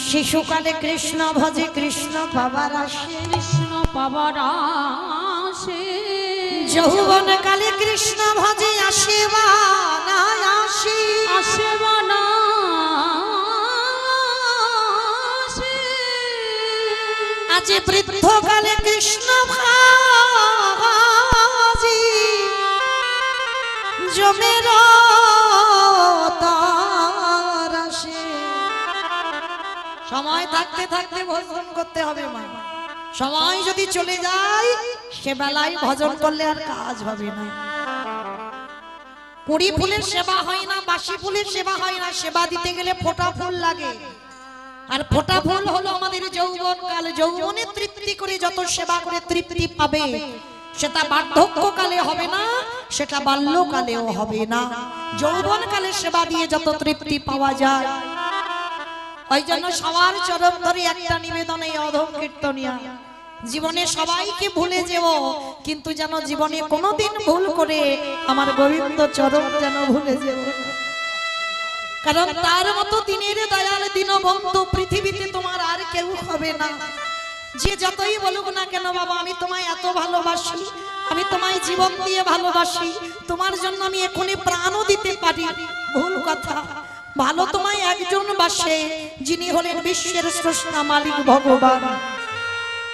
A: শিশুকালে কৃষ্ণ ভজে কৃষ্ণ পাবার আসে,
C: কৃষ্ণ পাবার আসে
A: যৌবন কালে কৃষ্ণ ভজে আসে বা না আসে,
C: আসে বা না আসে
A: আজ বৃদ্ধ কালে কৃষ্ণ ভাজি জমের তার আসে। সময় থাকতে থাকতে ভজন করতে হবে মা, সময় যদি চলে যায় সে বেলায় ভজন করলে আর কাজ হবে না। কুড়ি ফুলের সেবা হয় না, বাসি ফুলের সেবা হয় না, সেবা দিতে গেলে ফোঁটা ফুল লাগে। আর ফোঁটা ফুল হলো আমাদের যৌবন কাল, যৌবনে তৃপ্তি করে যত সেবা করে তৃপ্তি পাবে সেটা বার্ধক্যকালে হবে না, সেটা বাল্যকালেও হবে না। যৌবন কালে সেবা দিয়ে যত তৃপ্তি পাওয়া যায়, ওই জন্য সবার চরণ ধরে একটা নিবেদন, এই অধম কীর্তনিয়া জীবনে সবাইকে ভুলে যেও, কিন্তু যেন জীবনে কোনোদিন ভুল করে আমার গোবিন্দ চরণ যেন ভুলে যেও, কারণ তার মতো দিনের দয়াল দীনবন্ধু পৃথিবীতে তোমার আর কেউ হবে না। যে যতই বলুক না কেন বাবা আমি তোমায় এত ভালোবাসি, আমি তোমায় জীবন দিয়ে ভালোবাসি, তোমার জন্য আমি এখনই প্রাণও দিতে পারি, ভুল কথা। ভালো তোমায় একজন বাসে, যিনি হলেন বিশ্বের স্রষ্টা মালিক ভগবান।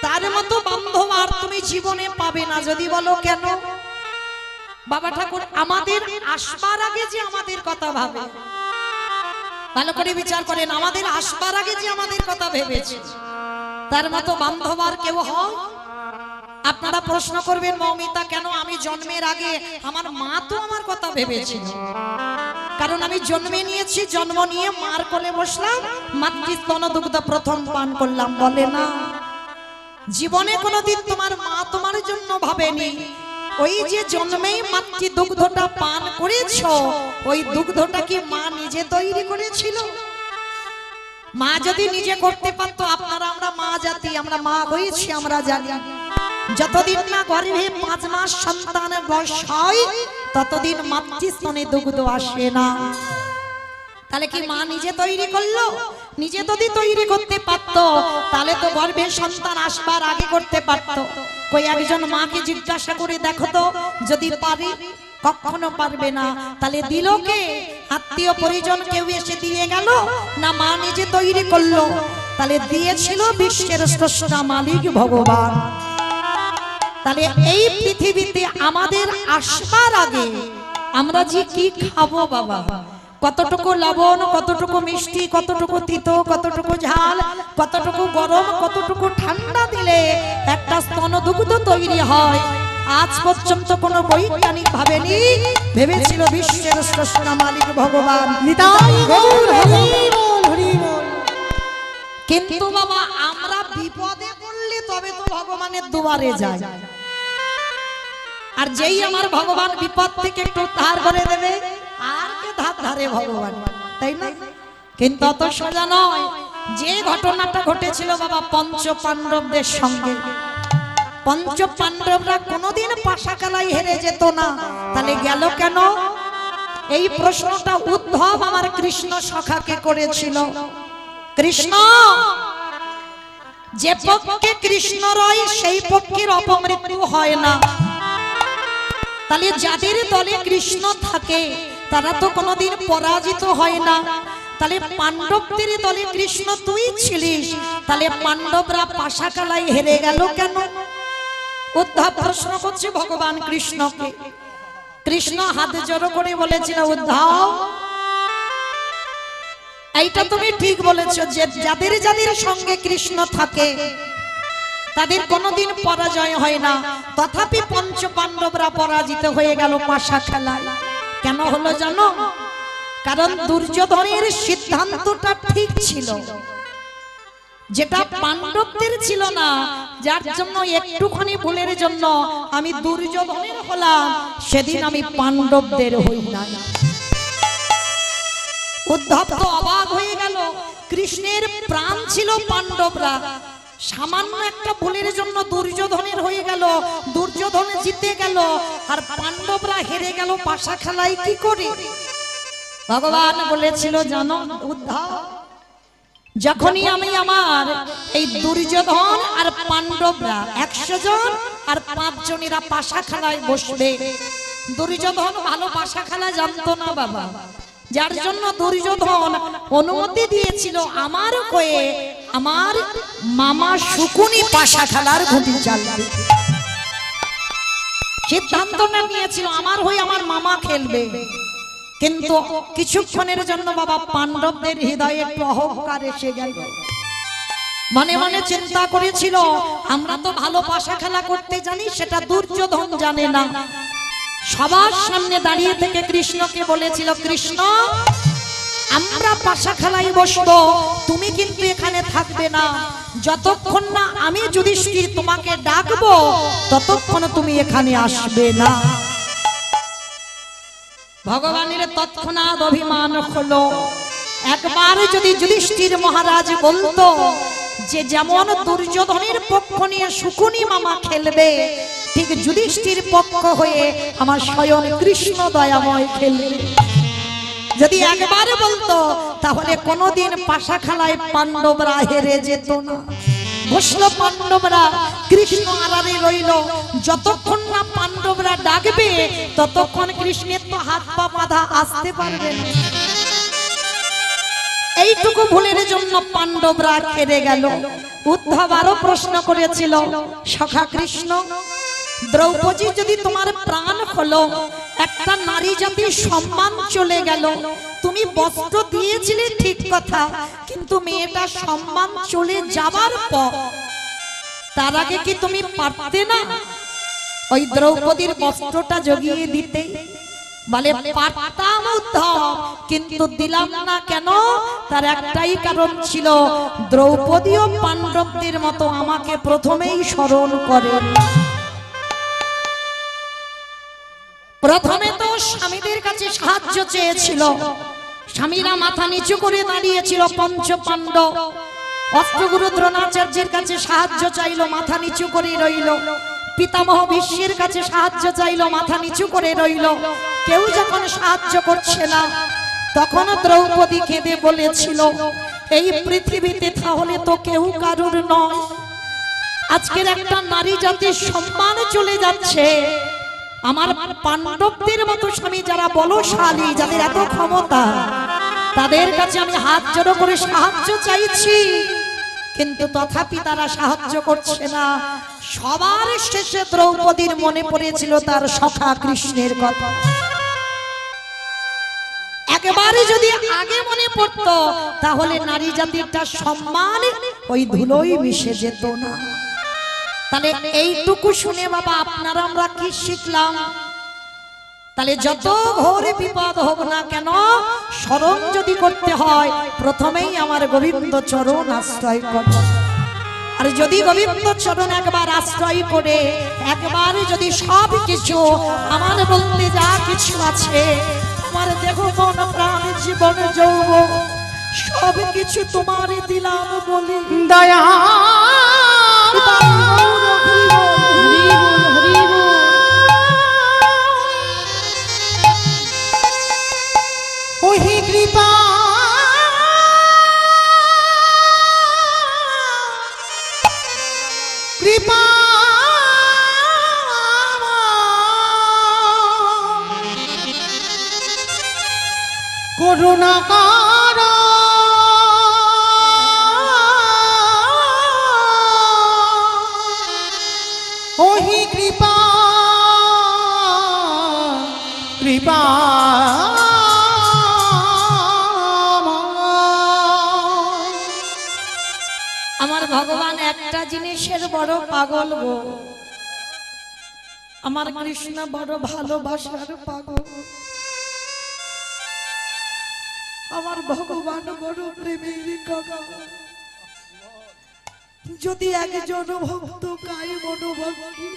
A: তার মতো বান্ধব আর তুমি জীবনে পাবে না। যদি বলো কেন, বাবা ঠাকুর আমাদের আসবার আগে যে আমাদের কথা ভাবে, ভালো করে বিচার করেন, আমাদের আসবার আগে যে আমাদের কথা ভেবেছে, তার মতো বান্ধব আর কেউ হয়? আপনারা প্রশ্ন করবেন মৌমিতা কেন, আমি জন্মের আগে আমার মা তো আমার কথা ভেবেছিল, কারণ আমি জন্মে নিয়েছি, জন্ম নিয়ে মার কোলে বসলাম, মাতৃস্তন দুগ্ধ প্রথম পান করলাম। বলে না, জীবনে কোনোদিন তোমার মা তোমার জন্য ভাবেনি। ওই যে জন্মেই মাতৃ দুগ্ধটা পান করেছো, ওই দুগ্ধটা কি মা নিজে তৈরি করেছিল? মা যদি নিজে করতে পারতো, আপনারা আমরা মা জাতি, আমরা মা হয়েছি, আমরা জানি যতদিন না গর্ভে 5 মাস সন্তানের বয়স হয় ততদিন মাতৃস্তনে দুগ্ধ আসে না। তাহলে কি মা নিজে তৈরি করলো? নিজে যদি তৈরি করতে পারতো তাহলে তো গর্ভে সন্তান আসবার আগে করতে পারতো। কই একজন মাকে জিজ্ঞাসা করে দেখো তো, যদি পারে, কখনো পারবে না। তাহলে দিল কে? আত্মীয় পরিজন কেউ এসে দিয়ে গেল না, মা নিজে তৈরি করলো? তাহলে দিয়েছিল বিশ্বের স্রষ্টা মালিক ভগবান। তাহলে এই পৃথিবীতে আমাদের আসবার আগে আমরা যে কি খাবো বাবা, কতটুকু লবণ, কতটুকু মিষ্টি, কতটুকু তিতো, কতটুকু ঝাল, কতটুকু গরম, কতটুকু ঠান্ডা দিলে একটা স্তনদুগ্ধ তৈরি হয়, আজ পর্যন্ত কোনো বৈজ্ঞানিক ভাবেনি, ভেবেছিল বিশ্বের স্রষ্টা মালিক ভগবান।
B: নিতাই গৌর হরি বল, হরি বল।
A: কিন্তু বাবা আমরা বিপদে পড়লে তবে তো ভগবানের দুয়ারে যাই, আর যেই আমার ভগবান বিপদ থেকে একটু ধার করে দেবে, আর কে ধার ধারে ভগবান, তাই না? কিন্তু অত সোজা নয়। যে ঘটনাটা ঘটেছিল বাবা পঞ্চ পাণ্ডবদের সঙ্গে, পঞ্চ পাণ্ডবরা কোনোদিন পাশাকালাই হেরে যেত না, তাহলে গেল কেন? এই প্রশ্নটা উদ্ধব আমার কৃষ্ণ সখাকে করেছিল। কৃষ্ণ, যে পক্ষে কৃষ্ণ রয় সেই পক্ষের অপমৃত্যু হয় না, তাহলে যাদের দলে কৃষ্ণ থাকে তারা তো কোনোদিন পরাজিত হয় না। তাহলে পাণ্ডবদের দলে কৃষ্ণ তুই ছিলিস, তাহলে পাণ্ডবরা পাশাকালায় হেরে গেল কেন? উদ্ধব প্রশ্ন করছে ভগবান কৃষ্ণকে। কৃষ্ণ হাত জড়ো করে বলেছিল, উদ্ধব এইটা তুমি ঠিক বলেছো যে যাদের যাদের সঙ্গে কৃষ্ণ থাকে তাদের কোনোদিন পরাজয় হয় না। তথাপি পঞ্চ পাণ্ডবরা পরাজিত হয়ে গেল পাশা খেলায়। কেন হলো জানো? কারণ দুর্যোধনের সিদ্ধান্তটা ঠিক ছিল, যেটা পাণ্ডবদের ছিল না। যার জন্য একটুখানি ভুলের জন্য আমি দুর্যোধনের হলাম, সেদিন আমি পাণ্ডবদের হই না। উদ্ধব তো অবাক হয়ে গেল। কৃষ্ণের প্রাণ ছিল পাণ্ডবরা, সামান্য একটা ভুলের জন্য দুর্যোধনের হয়ে গেল, দুর্যোধন জিতে গেল, আর পাণ্ডবরা হেরে গেল পাশা খেলায় কি করে? ভগবান বলেছিল জানো উদ্ধব, যখনই আমি আমার এই দুর্যোধন আর পাণ্ডবরা 100 জন আর 5 জনেরা পাশা খেলায় বসবে। দুর্যোধন ভালো পাশা খেলা জানতো না বাবা, যার জন্য দুর্যোধন অনুমতি দিয়েছিল আমার হয়ে আমার মামা শকুনি পাশা খেলার ঘুঁটি চালাবে। সিদ্ধান্তটা নিয়েছিল আমার হয়ে আমার মামা খেলবে। কিন্তু কিছুক্ষণের জন্য বাবা পাণ্ডবদের হৃদয়ে একটু অহংকার এসে গেল। মনে মনে চিন্তা করেছিল, আমরা তো ভালো পাশা খেলা করতে জানি, সেটা দুর্যোধন জানে না। সবার সামনে দাঁড়িয়ে থেকে কৃষ্ণকে বলেছিল, কৃষ্ণ আমরা পাশা খেলায় বসবো, তুমি কিন্তু এখানে থাকবে না। যতক্ষণ না আমি যুধিষ্ঠির তোমাকে ডাকবো ততক্ষণ তুমি এখানে আসবে না। ভগবানের তৎক্ষণাৎ অভিমান হলো। একবার যদি যুধিষ্ঠির মহারাজ বলতো যে যেমন দুর্যোধনের পক্ষ নিয়ে শকুনি মামা খেলবে, ঠিক যুধিষ্ঠির পক্ষ হয়ে আমার স্বয়ং কৃষ্ণ দয়াময় খেলবে, যদি একবার বলতো, তাহলে কোনোদিন পাশা খেলায় পাণ্ডবরা হেরে যেত না। বসলো পাণ্ডবরা, কৃষ্ণ আড়ালে রইল। যতক্ষণ না পাণ্ডবরা ডাকবে ততক্ষণ কৃষ্ণের তো হাত পা বাঁধা, আসতে পারবে না। এইটুকু ভুলের জন্য পাণ্ডবরা হেরে গেল। উদ্ধব আরো প্রশ্ন করেছিল, সখা কৃষ্ণ, দ্রৌপদী যদি তোমার প্রাণ হলো, একটা নারী জাতির সম্মান চলে গেল। তুমি বস্ত্র দিয়েছিলে ঠিক কথা, কিন্তু মেয়েটা সম্মান চলে যাবার পর তার আগে কি তুমি পারতে না ওই দ্রৌপদীর বস্ত্রটা জগিয়ে দিতে? বলে পারতাম উদ্ধব, কিন্তু দিলাম না। কেন? তার একটাই কারণ ছিল, দ্রৌপদীও পাণ্ডবদের মতো আমাকে প্রথমেই স্মরণ করেন। প্রথমে তো স্বামীদের কাছে সাহায্য চেয়েছিল, স্বামীরা মাথা নিচু করে দাঁড়িয়েছিল। পঞ্চ পাণ্ডব অস্ত্রগুরু দ্রোণাচার্যের কাছে সাহায্য চাইলো, মাথা নিচু করে রইল। পিতামহ ভীষ্মের কাছে সাহায্য চাইলো, মাথা নিচু করে রইল। কেউ যখন সাহায্য করছে না, তখন দ্রৌপদী কেঁদে বলেছিল, এই পৃথিবীতে তাহলে তো কেউ কারুর নয়। আজকের একটা নারী জাতির সম্মান চলে যাচ্ছে। আমার পাণ্ডবদের মতো স্বামী যারা বলশালী, যাদের এত ক্ষমতা, তাদের কাছে আমি হাত জড়ো করে সাহায্য চাইছি, কিন্তু তথাপি তারা সাহায্য করছে না। সবার শেষে দ্রৌপদীর মনে পড়েছিল তার সখা কৃষ্ণের কথা। একেবারে যদি আগে মনে পড়তো, তাহলে নারী জাতিরটা সম্মান ওই ধুলোই মিশে যেত না। তাহলে এইটুকু শুনে বাবা আপনারা আমরা কি শিখলাম? তাহলে যত ঘোর বিপদ হোক না কেন, স্মরণ যদি করতে হয়, প্রথমেই আমার গোবিন্দ চরণ আশ্রয় কর। আর যদি গোবিন্দ চরণ একবার আশ্রয় করে, একবার যদি সব কিছু আমার বলতে যা কিছু আছে, আমার দেহ মন প্রাণ জীবন যৌবন সব কিছু তোমারই দিলাম বলি,
B: দয়া ওহি কৃপা কৃপা করুণা কর
A: আমার ভগবান একটা জিনিসের বড় পাগল গো, আমার কৃষ্ণ বড় ভালোবাসার পাগল, আমার ভগবান বড় প্রেমের কাকা। যদি একজন ভক্ত গায় মনোভক্তি,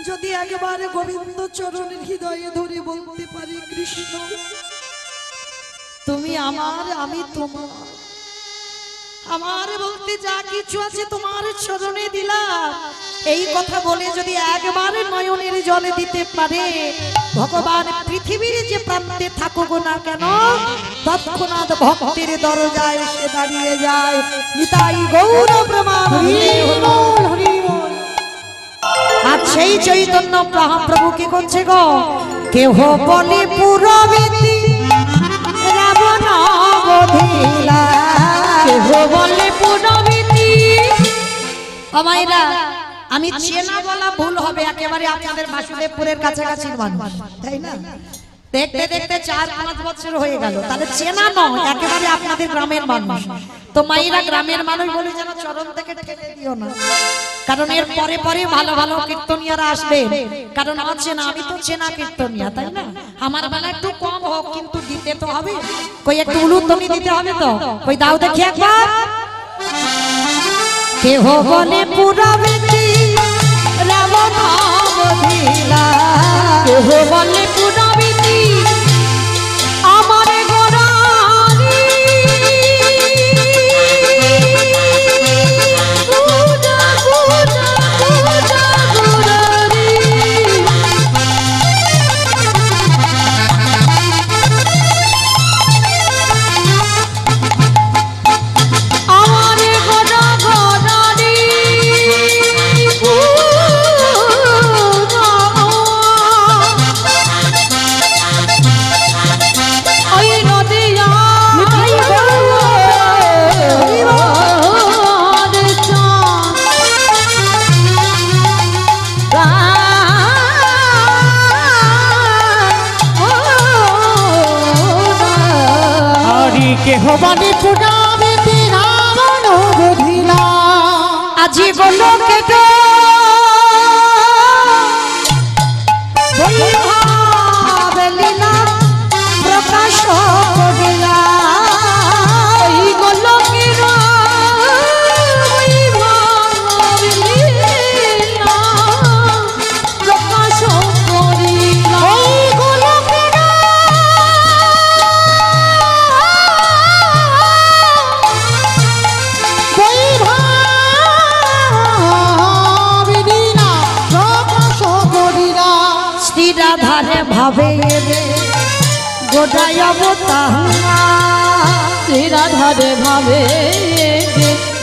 A: যদি একবারে গোবিন্দ চরণের হৃদয়ে ধরে বলতে পারি কৃষ্ণ তুমি আমার, আমি তোমার, আমার বলতে যা কিছু আছে তোমার চরণে দিলাম, এই কথা বলে যদি একবার নয়নের জলে দিতে পারে, ভগবান পৃথিবীর যে প্রান্তে থাকুক না কেন তৎক্ষণাৎ ভক্তের দরজায় এসে দাঁড়িয়ে যায়। নিতাই গৌর প্রমাণ। আর সেই চৈতন্য মহাপ্রভু কি করছে গো, কেহ বলে পুরবিতি রাবণ বধিলা,
C: কেহ বলে পুরবিতি।
A: আমাইরা আমি চেনা বলা ভুল হবে, একেবারে আপনাদের বাসুদেবপুরের কাছাকাছি মানুষ, তাই না? দেখতে দেখতে 4-5 বছর হয়ে গেল, তাহলে চেনা নয়, একেবারে আপনাদের গ্রামের মানুষ। তো মাইরা গ্রামের মানুষ বলে যেন চরণ থেকে ঠেলে দিও না, কারণ এর পরে পরে ভালো ভালো কীর্তনিয়ারা আসবে, কারণ আছে না আমি তো চেনা কীর্তনিয়া, তাই না? আমার বেলা একটু কম হোক কিন্তু দিতে তো হবে, কই একটু উলুধ্বনি দিতে হবে তো, কই দাও দেখি একবার। কেহ বলে পুরবিতি রাবণ বধিলা,
C: কেহ বলে পুরবিতি আমার গোরারি, পূজা পূজা পূজা গোরারি। আমার গোরা গোরারি পূজা, ওই নদিয়া
B: হরি কেহ বলে পুরাবিতি রাবণ বধিলা,
A: আজি বলো কেট বৈভাবলীলা প্রকাশ করিলা,
C: ওই গোলকের বৈভবলীলা প্রকাশ করিলা,
B: ওই গোলকের বৈভবলীলা প্রকাশ করিলা।
A: শ্রী রাধারে ভাবে রে গোটায় অবতার,
C: শ্রী রাধারে ভাবে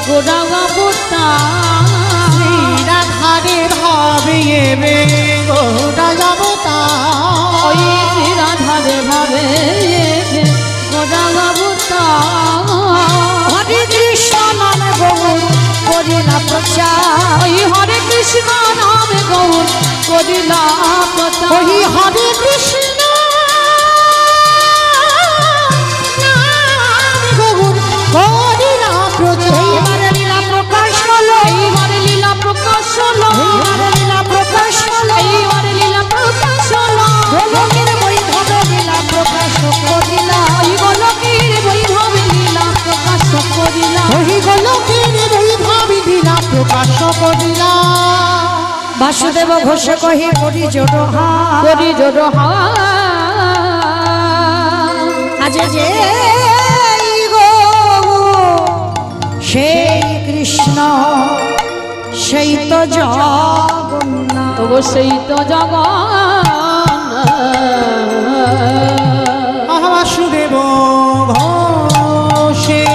C: গোড়া অবতার,
B: রাধারে ভাবে এবে গোড়ায় অবতার।
C: ওই শ্রী রাধারে ভাবে গোড়া অবতার,
A: হরে কৃষ্ণ নামে গৌর করিলা প্রচার,
C: ওই হরে কৃষ্ণ নামে গৌর করিলা প্রচার,
B: ওই হরে কৃষ্ণ নাম গৌর করিলা প্রচার।
A: এইবারে লীলা প্রকাশ হলো,
C: এইবারে লীলা প্রকাশ হলো,
A: এইবারে লীলা প্রকাশ হলো,
C: এইবারে লীলা প্রকাশ হলো,
A: গোলকের বৈভবে লীলা প্রকাশ করিলা,
C: ওই গোলকের বৈভবে লীলা প্রকাশ করিলা,
B: ওই গোলকের বৈভবে লীলা প্রকাশ করিলা।
A: বাসুদেব ঘোষ কহি করি জোড় হাত,
C: করি জোড় হাত,
A: আজ যে গো সেই কৃষ্ণ সেই তো জগন্নাথ,
C: অবশ্যই তো জগন্নাথ,
B: বাসুদেব ঘোষে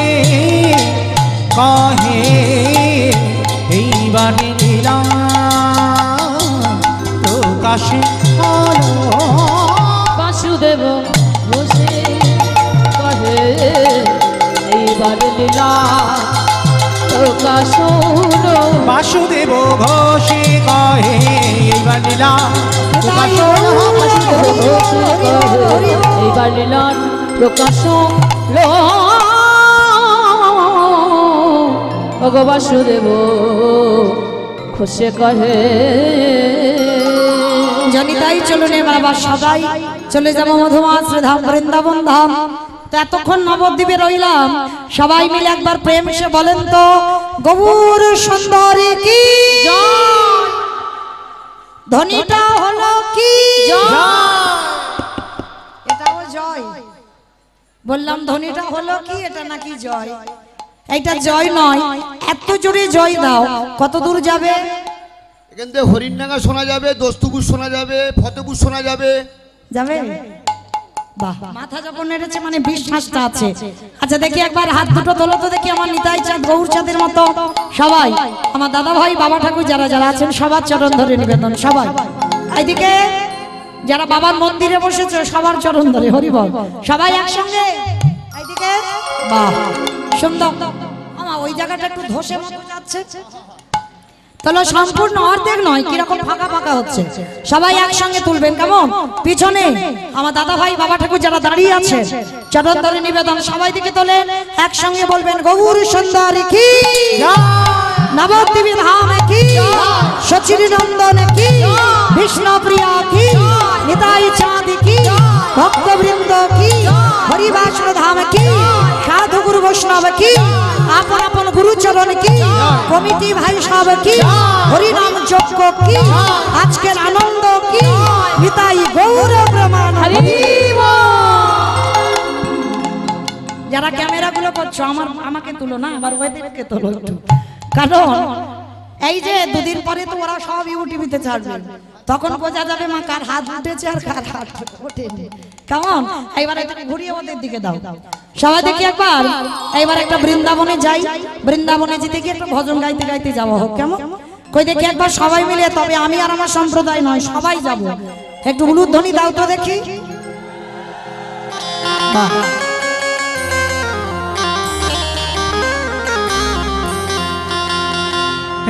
B: কহে এইবারে লীলা প্রকাশে হলো।
C: বাসুদেব বসে কহে এইবার লীলা প্রকাশ হলো,
B: বাসুদেব ঘোষে কহে এইবার লীলা প্রকাশ হলো।
C: বাসুদেব বসে কহে এইবার লীলা প্রকাশ হলো। ওগো বাসুদেব খুশে কহে
A: জানি তাই চলুন এবার আবার সবাই চলে যাবো মধুমাস ধাম বৃন্দাবন ধাম। তো এতক্ষণ নবদ্বীপে রইলাম, সবাই মিলে একবার প্রেম সে বলেন তো গৌর সুন্দরী কি ধ্বনিটা হলো কি এটাও জয় বললাম, ধ্বনিটা হলো কি এটা নাকি জয়? এটা জয় নয়, এত জোরে জয় দাও কত দূর যাবে?
D: এখান থেকে হরিণডাঙ্গা শোনা যাবে, দোস্তুপুর শোনা যাবে, ফতেপুর শোনা যাবে।
A: যাবে? বাহ, মাথা যখন নেড়েছে মানে বিশ্বাসটা আছে। আচ্ছা দেখি একবার হাত দুটো তোলো তো দেখি, আমার নিতাই চাঁদ গৌর চাঁদের মতো সবাই, আমার দাদা ভাই বাবা ঠাকুর যারা যারা আছেন সবার চরণ ধরে নিবেদন। সবাই এইদিকে যারা বাবার মন্দিরে বসেছে সবার চরণ ধরে হরিবল, সবাই একসঙ্গে এইদিকে। বাহ সুন্দর, আমার ওই জায়গাটা একটু ধসে মতো যাচ্ছে, তাহলে সম্পূর্ণ অর্ধেক নয়, কিরকম ফাঁকা ফাঁকা হচ্ছে। সবাই একসঙ্গে তুলবেন কেমন? পিছনে আমার দাদা ভাই বাবা ঠাকুর যারা দাঁড়িয়ে আছে চরণ ধরে নিবেদন, সবাই দিকে তোলেন, একসঙ্গে বলবেন গৌর সুন্দরী কি, নবদ্বীপ ধাম কি, সচির নন্দন কি, বিষ্ণু প্রিয়া কি, নিতাই চাঁদ কি, ভক্তবৃন্দ কি, হরিবাস ধাম কি, সাধু গুরু বৈষ্ণব কি, আপন আপন গুরুচরণ কি, কমিটি ভাই সব কি, হরিনাম যজ্ঞ কি, আজকের আনন্দ কি, নিতাই গৌর প্রমাণ। যারা ক্যামেরা গুলো করছো আমাকে তুলো না, আবার ওদেরকে তোলো একটু, কারণ এই যে দুদিন পরে তো ওরা সব ইউটিভিতে ছাড়বে, তখন বোঝা যাবে মা কার হাত উঠেছে আর কার হাত ওঠেনি। কেমন? এইবার এটাকে ঘুরিয়ে ওদের দিকে দাও সবাই দেখি একবার। এইবার একটা বৃন্দাবনে যাই, বৃন্দাবনে যেতে গিয়ে একটা ভজন গাইতে গাইতে যাওয়া হোক, কেমন? কই দেখি একবার সবাই মিলে, তবে আমি আর আমার সম্প্রদায় নয়, সবাই যাব। একটু উলুধ্বনি দাও তো দেখি। বাহ,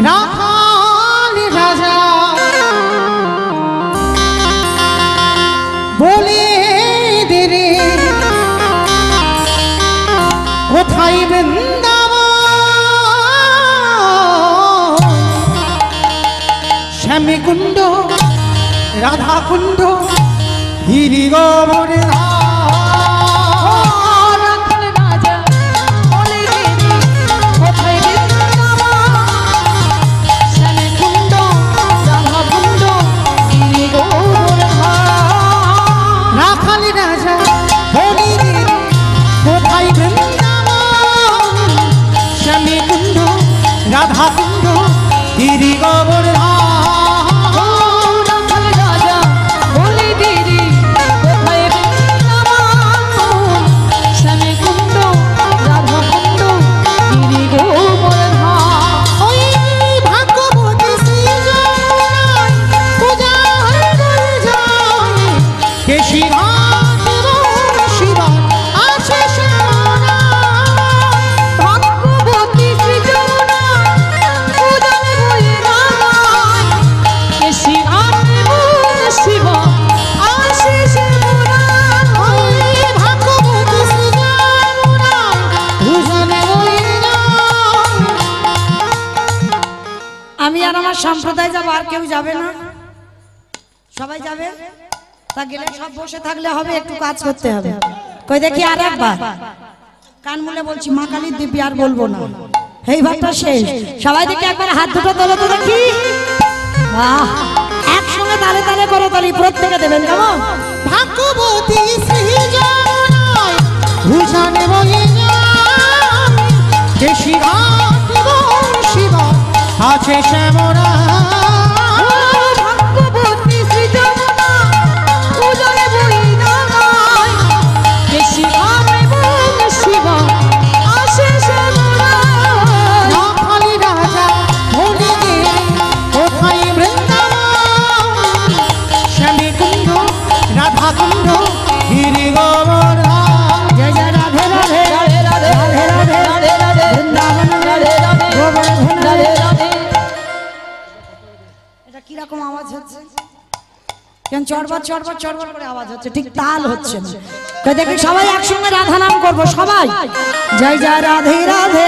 B: রাখাল রাজা বলে দে রে কোথায় বৃন্দাবন, শ্যামকুণ্ড রাধাকুণ্ড গিরিগোবর রাধাকুণ্ড গিরিগোবর
A: সম্প্রদায় যাবো, আর কেউ যাবে না? সবাই যাবে? তা গেলে সব বসে থাকলে হবে, একটু কাজ করতে হবে। কই দেখি আর একবার কান মুলে বলছি, মা কালীর দিব্যি আর বলবো না, এই ভাবটা শেষ। সবাই দেখি একবার হাত দুটো তোলো তো দেখি। বাহ, একসঙ্গে তালে তালে করে তালি প্রত্যেকে দেবেন, কেমন?
B: ভাগ্যবতী শ্রী জয় ভূষণে বলে যে শিবা শিবা আছে শ্যামরা, ভাগ্যবতী শ্রী যমুনা পূজনে বই নামায় যে শিবা এবং শিবা আছে শ্যামরা। রাখালি রাজা বলে দে কোথায় বৃন্দাবন, শ্যামকুণ্ড রাধাকুণ্ড গিরিগোবর।
A: জয় জয় রাধে রাধে রাধে রাধে রাধে রাধে রাধে বৃন্দাবন রাধে রাধে গোবর্ধন রাধে রাধে। এটা কি রকম আওয়াজ হচ্ছে? কেন চড়বড় চড়বড় চড়বড় করে আওয়াজ হচ্ছে, ঠিক তাল হচ্ছে না। তো দেখি সবাই একসঙ্গে রাধা নাম করবো সবাই। জয় জয় রাধে রাধে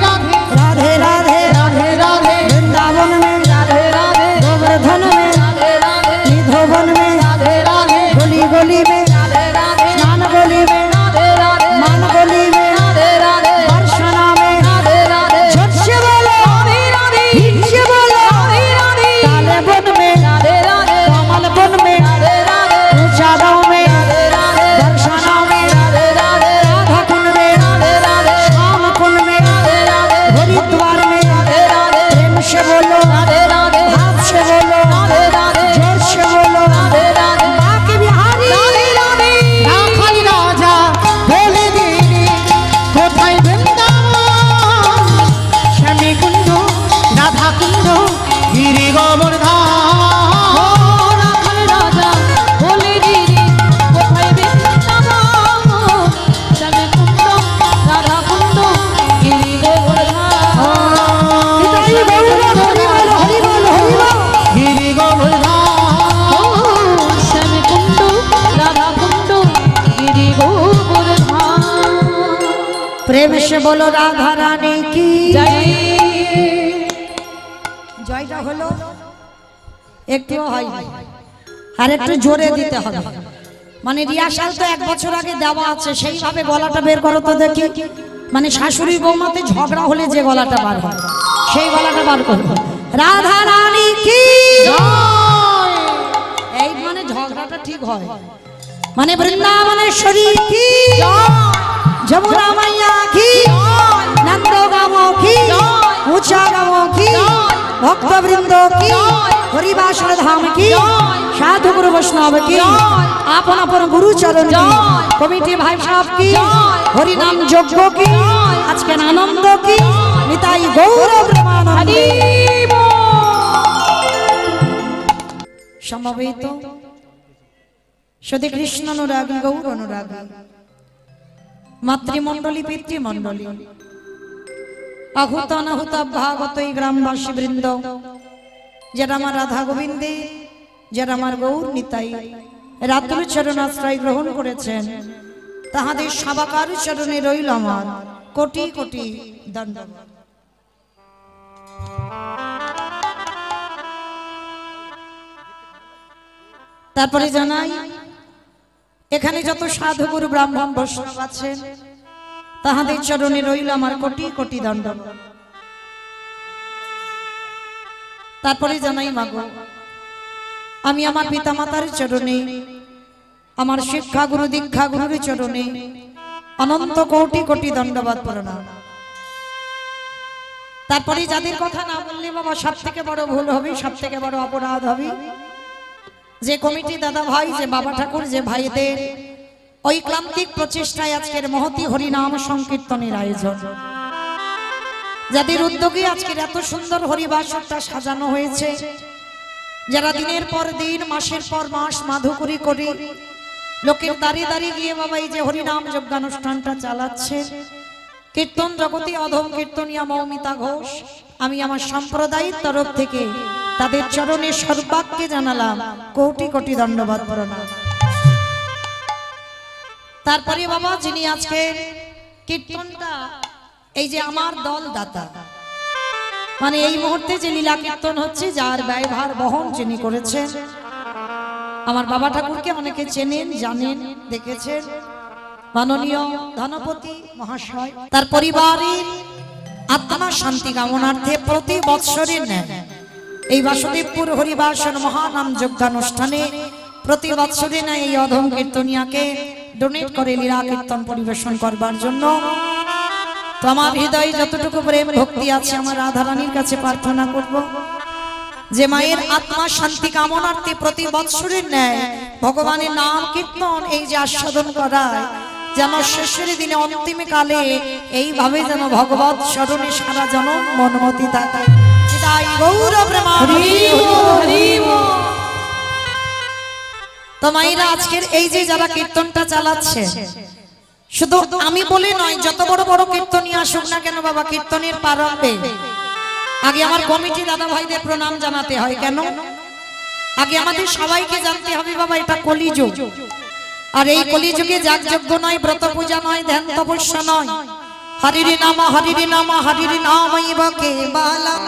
B: রাধে রাধে
A: राधे राधे
C: राधे राधे
A: वृंदावन में
C: राधे राधे
A: गोवर्धन में
C: राधे राधे
A: निधोवन में
C: राधे राधे
A: गली गली में
C: राधे राधे
A: स्नान गली में
C: राधे राधे
A: मान गली में
C: राधे राधे
A: दर्शना में
C: राधे राधे
A: झट से बोलो
C: राधे राधे
A: धीरे से बोलो
C: राधे राधे
A: ताले बन में
C: राधे राधे
A: कमल बन में
C: राधे राधे
A: ऊंचा गाँव में
C: राधे राधे
A: दर्शना में
C: राधे राधे
A: राधा कुंड में
C: राधे राधे
A: श्याम कुंड में
C: राधे राधे
A: हरिद्वार में
C: राधे राधे
A: प्रेम से बोलो
C: राधे राधे
A: भाव से बोलो
C: राधे राधे
A: जोर से बोलो
C: राधे राधे
A: बाकी बिहारी
C: राधे राधे
B: রাখালি রাজা বলে দিলি কোথায় বৃন্দাবন শ্যামী কুণ্ড রাধা কুণ্ড গিরি গোবর্ধন
C: রাখাল রাজা বলে দিদি কোথায় বৃন্দাবন শ্যামী কুণ্ড রাধা কুণ্ড গিরি গোবর্ধন
A: হরি বল হরি বল হরি বল হরি বল
B: গিরি গোবর্ধন
C: শ্যামী কুণ্ড রাধা কুণ্ড গিরি গোবর্ধন
A: प्रेम से बोलो राधा रानी की
C: জয়
A: জয়টা হলো একটু হয় আর একটু জোরে দিতে হবে মানে রিহার্সাল তো 1 বছর আগে দেওয়া আছে সেইভাবে গলাটা বের করো তো দেখি মানে শাশুড়ি বৌমাতে ঝগড়া হলে যে গলাটা বার হয় সেই গলাটা বার করো রাধা রানী কি এই মানে ঝগড়াটা ঠিক হয় মানে বৃন্দাবনেশ্বরী কি যমুনা মাইয়া কি নন্দ গামো কি ऊंचा गाँव की भक्त वृंद की हरिवासर धाम की साधु गुरु वैष्णव की आपन अपन गुरु चरण की कमिटी भाई साहब की हरि नाम यज्ञ की आज के आनंद की निताई गौरव प्रेमानंद समवेत सदी कृष्ण अनुरागी गौर अनुरागी मातृमंडली पितृमंडली আহুত অনাহুত ভাগত এই গ্রামবাসী বৃন্দ যারা আমার রাধা গোবিন্দে যারা আমার গৌর নিতাই রাতুল চরণ আশ্রয় গ্রহণ করেছেন তাহাদের সবাকার চরণে রইল আমার কোটি কোটি দণ্ডবত। তারপরে জানাই এখানে যত সাধু গুরু ব্রাহ্মণ বৈষ্ণব আছেন তাহাদের চরণে রইল আমার কোটি কোটি দণ্ডবত। তারপরে জানাই মাগো আমি আমার পিতামাতার চরণে আমার শিক্ষা গুরু দীক্ষা গুরুর চরণে অনন্ত কোটি কোটি দণ্ডবত প্রণাম। তারপরে যাদের কথা না বললে বাবা সব থেকে বড় ভুল হবে, সব থেকে বড় অপরাধ হবে, যে কমিটি দাদা ভাই যে বাবা ঠাকুর যে ভাইদের ঐক্লান্তিক প্রচেষ্টায় আজকের মহতি হরিনাম সংকীর্তনের আয়োজন, যাদের উদ্যোগে আজকের এত সুন্দর হরিবাসরটা সাজানো হয়েছে, যারা দিনের পর দিন মাসের পর মাস মাধুকরী করে লোকের দাঁড়িয়ে দাঁড়িয়ে গিয়ে বাবা এই যে হরিনাম যজ্ঞানুষ্ঠানটা চালাচ্ছে, কীর্তন জগতে অধম কীর্তনিয়া মৌমিতা ঘোষ, আমি আমার সম্প্রদায়ের তরফ থেকে তাদের চরণে সর্বাগ্যে জানালাম কোটি কোটি দণ্ডবত প্রণাম। তারপরে বাবা যিনি আজকে কীর্তনটা এই যে আমার দল দাতা মানে এই মুহূর্তে যে লীলা কীর্তন হচ্ছে যার ব্যয়ভার বহন যিনি করেছেন, আমার বাবা ঠাকুরকে অনেকে চেনেন জানেন দেখেছেন, মাননীয় ধনপতি মহাশয় তার পরিবারের আত্মা শান্তি কামনার্থে প্রতি বৎসরের ন্যায় এই বাসুদেবপুর হরিবাসন মহানাম যজ্ঞানুষ্ঠানে প্রতি বৎসরে ন্যায় এই অধম কীর্তনিয়াকে ডোনেট করে লীলা কীর্তন পরিবেশন করবার জন্য। তো আমার হৃদয়ে যতটুকু প্রেম ভক্তি আছে আমার রাধারানীর কাছে প্রার্থনা করব যে মায়ের আত্মা শান্তি কামনার্থে প্রতি বৎসরের ন্যায় ভগবানের নাম কীর্তন এই যে আস্বাদন করায় যেন শেষের দিনে অন্তিম কালে এইভাবে যেন ভগবত স্মরণে সারা জনম মনমতি থাকে। তো মায়েরা আজকের এই যে যারা কীর্তনটা চালাচ্ছে শুধু আমি বলে নয়, যত বড় বড় কীর্তনী আসুক না কেন বাবা কীর্তনের প্রারম্ভে আগে আমার কমিটি দাদা ভাইদের প্রণাম জানাতে হয়। কেন? আগে আমাদের সবাইকে জানতে হবে বাবা এটা কলিযুগ, আর এই কলিযুগে যাগযজ্ঞ নয়, ব্রত পূজা নয়, ধ্যান তপস্যা নয়, হরির নাম ইব কেবলম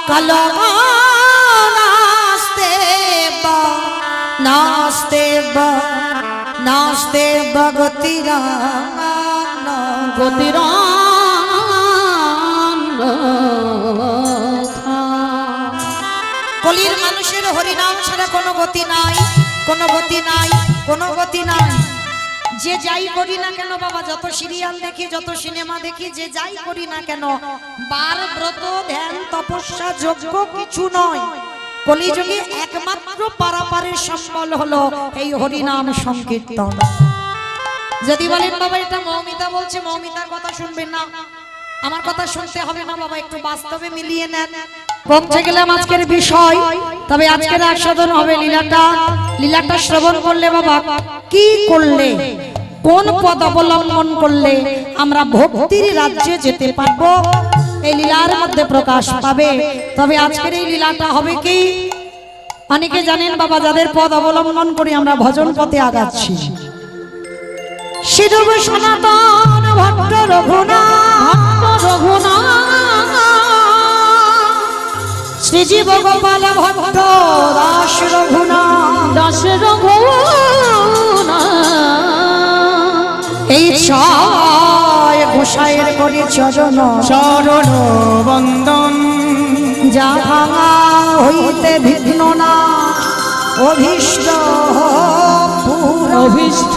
A: কলম নাস্তে কলির মানুষের হরিনাম ছাড়া কোনো গতি নাই, কোনো গতি নাই, কোনো গতি নাই। যে যাই করি না কেন বাবা, যত সিরিয়াল দেখি, যত সিনেমা দেখি, যে যাই করি না কেন, বার ব্রত ধ্যান তপস্যা যজ্ঞ কিছু নয়। কলিযুগে একমাত্র পারাপারের সম্বল হলো এই হরিনাম সংকীর্তন। যদি বলেন বাবা এটা মৌমিতা বলছে, মৌমিতার কথা শুনবেন না, আমার কথা শুনতে হবে না বাবা, একটু বাস্তবে মিলিয়ে নেন। পৌঁছে গেলাম আজকের বিষয়। তবে আজকের আস্বাদন হবে লীলাটা শ্রবণ করলে বাবা, কি করলে, কোন পদ অবলম্বন করলে আমরা ভক্তির রাজ্যে যেতে পারবো, এই লীলার মধ্যে প্রকাশ পাবে। তবে আজকের এই লীলাটা হবে কি, অনেকে জানেন বাবা, যাদের পদ অবলম্বন করে আমরা ভজন পথে আগাচ্ছি। শিরব সনাতন ভট্ট রঘুনাথ, শ্রীজীব গোপাল ভট্ট দাস রঘুনাথ, এই ছয় গোসাইয়ের করি চরণ
B: বন্দন,
A: যা ভাঙা হইতে বিঘ্ন না অভীষ্ট
C: অভীষ্ট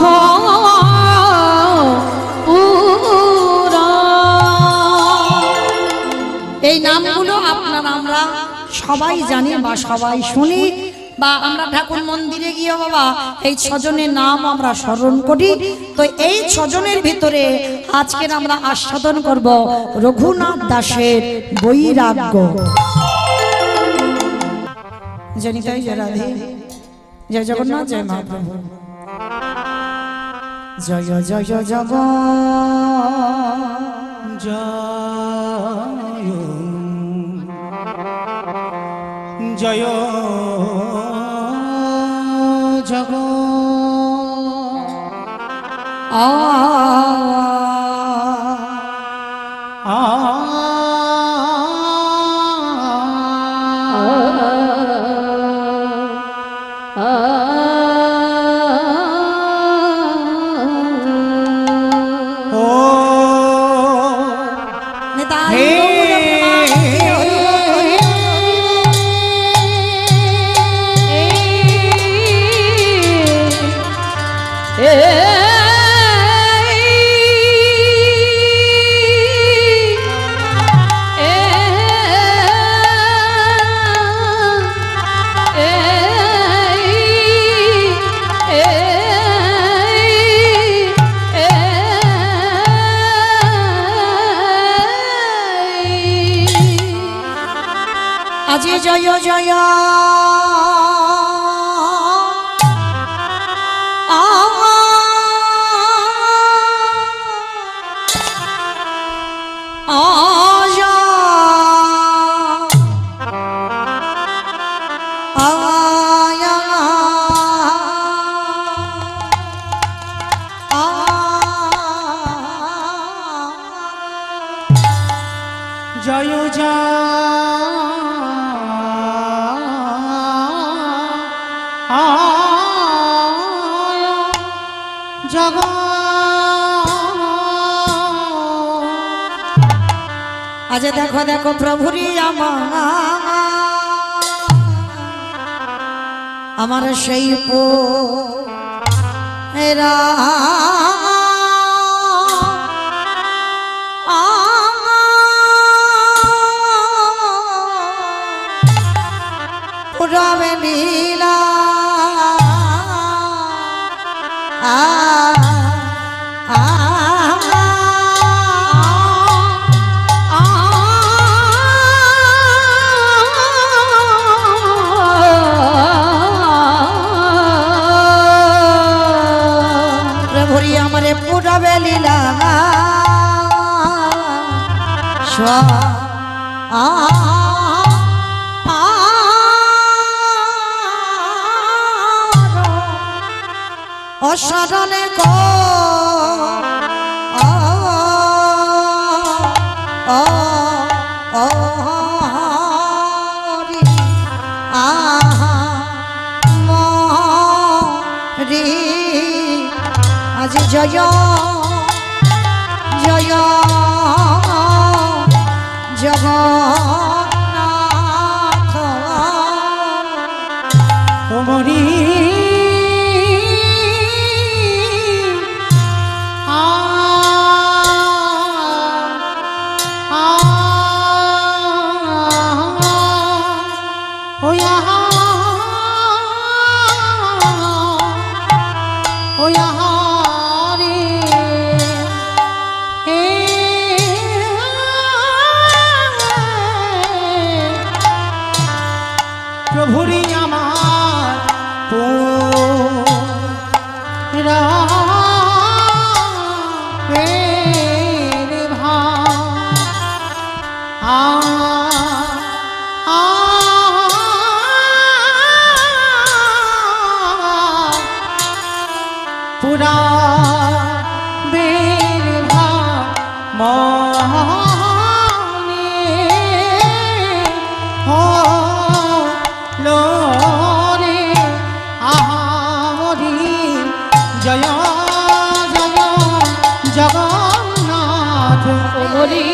A: এই নামগুলো আপনারা আমরা সবাই জানি বা সবাই শুনি, বা আমরা ঠাকুর মন্দিরে গিয়ে বাবা এই ছজনের নাম আমরা স্মরণ করি। তো এই ছজনের ভিতরে আজকের আমরা আস্বাদন করব রঘুনাথ দাসের বৈরাগ্য। জনিতাই জয় রাধে, জয় জগন্নাথ, জয় মহাপ্রভু, জয় জয় জয় জগ
B: জয় জগ
A: আজি জয় জয়
B: জয় জগ
A: আজ দেখো দেখো প্রভুরি আমার সেই এরা পুরাবে লীলা প্রভুরি আমারে পুরাবে লীলা অসাধনে জয় জয় জগন্নাথ
B: তোমরি প্রভুরি আমার পুরা বের মনে লোরে আহরি জয় জয় জগন্নাথ
C: ওমরি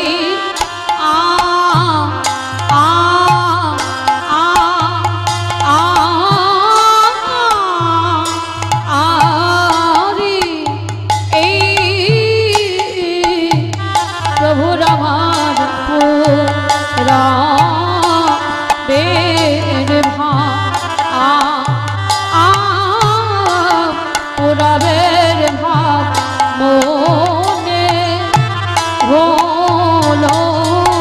C: প্রভুর আমার পুরা বের পুরা বের ভাব মনে হলো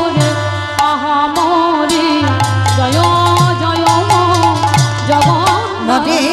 C: রে আহামরি জয় জয় জগন্নাথ
A: নদী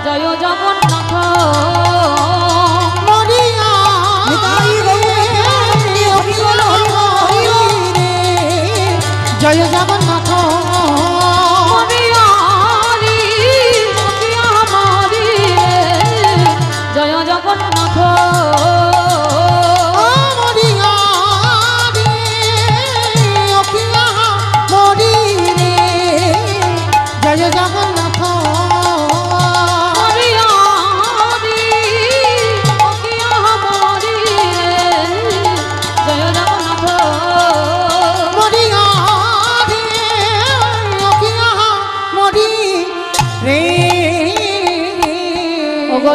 B: জয় জগন্নাথ জয় জগন্নাথ
C: জয় জগন্নাথ
B: জয় জগন্নাথ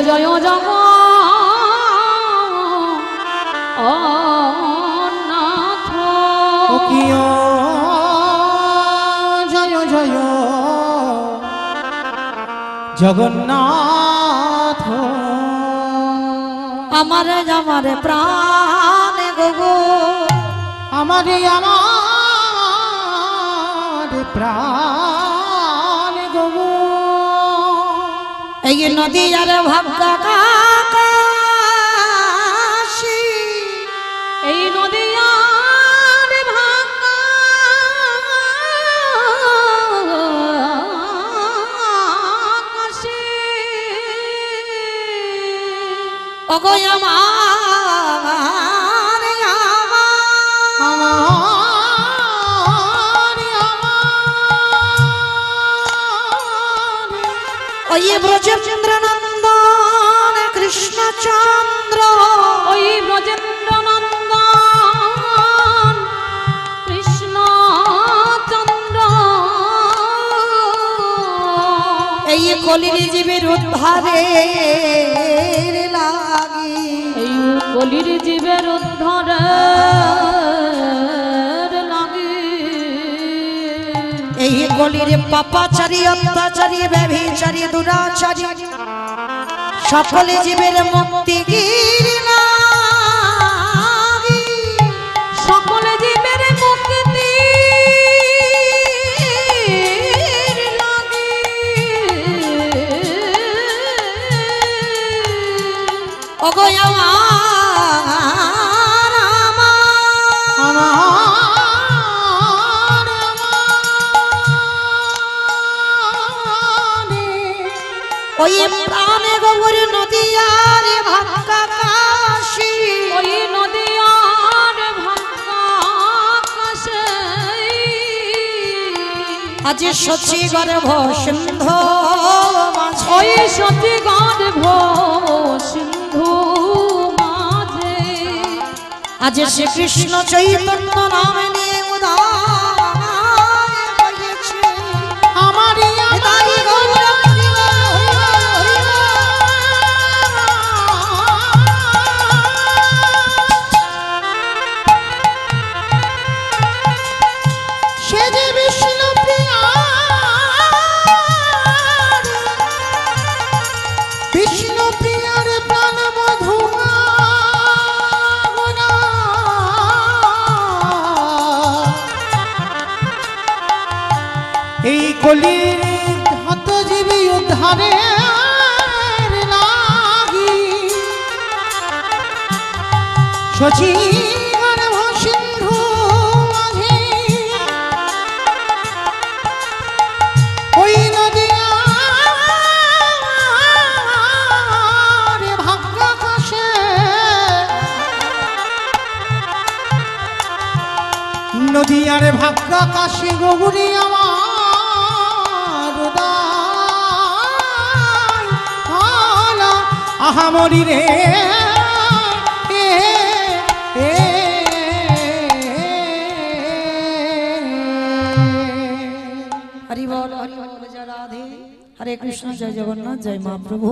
C: জয় জগন্নাথ
B: জয় জয় জগন্নাথ
A: আমারে আমারে প্রাণ গো
B: আমারে আমার প্রাণ গো
A: এই নদী আর ভাবকা কাকাশি
C: এই নদী আর ভাঙা আকাশে
A: ওগো ওই ব্রজেন্দ্র নন্দন কৃষ্ণচন্দ্র
C: ওই ব্রজেন্দ্র নন্দন কৃষ্ণচন্দ্র
A: এই কলির জীবের উদ্ধারে লাগি
C: এই কলির জীবের উদ্ধারে লাগি
A: এই কলির পাপাচারী অত্যাচারী ব্যভিচারী দুরাচারী সকলে জীবের মুক্তি গিরিলা
C: সকলে জীবের মুক্তি
A: ওগো ওই প্রাণে গোবর নদীয়ার ভাক্কা কাশি
C: ওই নদীয়ার ভাক্কা কাশে
A: আজ সচি গর্ভ সিন্ধু
C: ওই সচি গর্ভ সিন্ধু মাঝে
A: আজ শ্রীকৃষ্ণ চৈতন্য নামে নিয়ে উদার হয়েছে
B: আমার
A: তাই গৌর
B: সে যে বিষ্ণু প্রিয়া বিষ্ণু প্রিয়ার প্রাণ মধুমা এই কলির হতজীবী উদ্ধারে লাগি শচী গর্ভ সিন্ধু মাঝে ওই নদীয়ার ভাগ্য কাশে নদীয়ার ভাগ্য কাশে গৌরী আমার উদয় হলো আহামরি রে
A: হরি বল জয় রাধে হরে কৃষ্ণ জয় জগন্নাথ জয় মহাপ্রভু।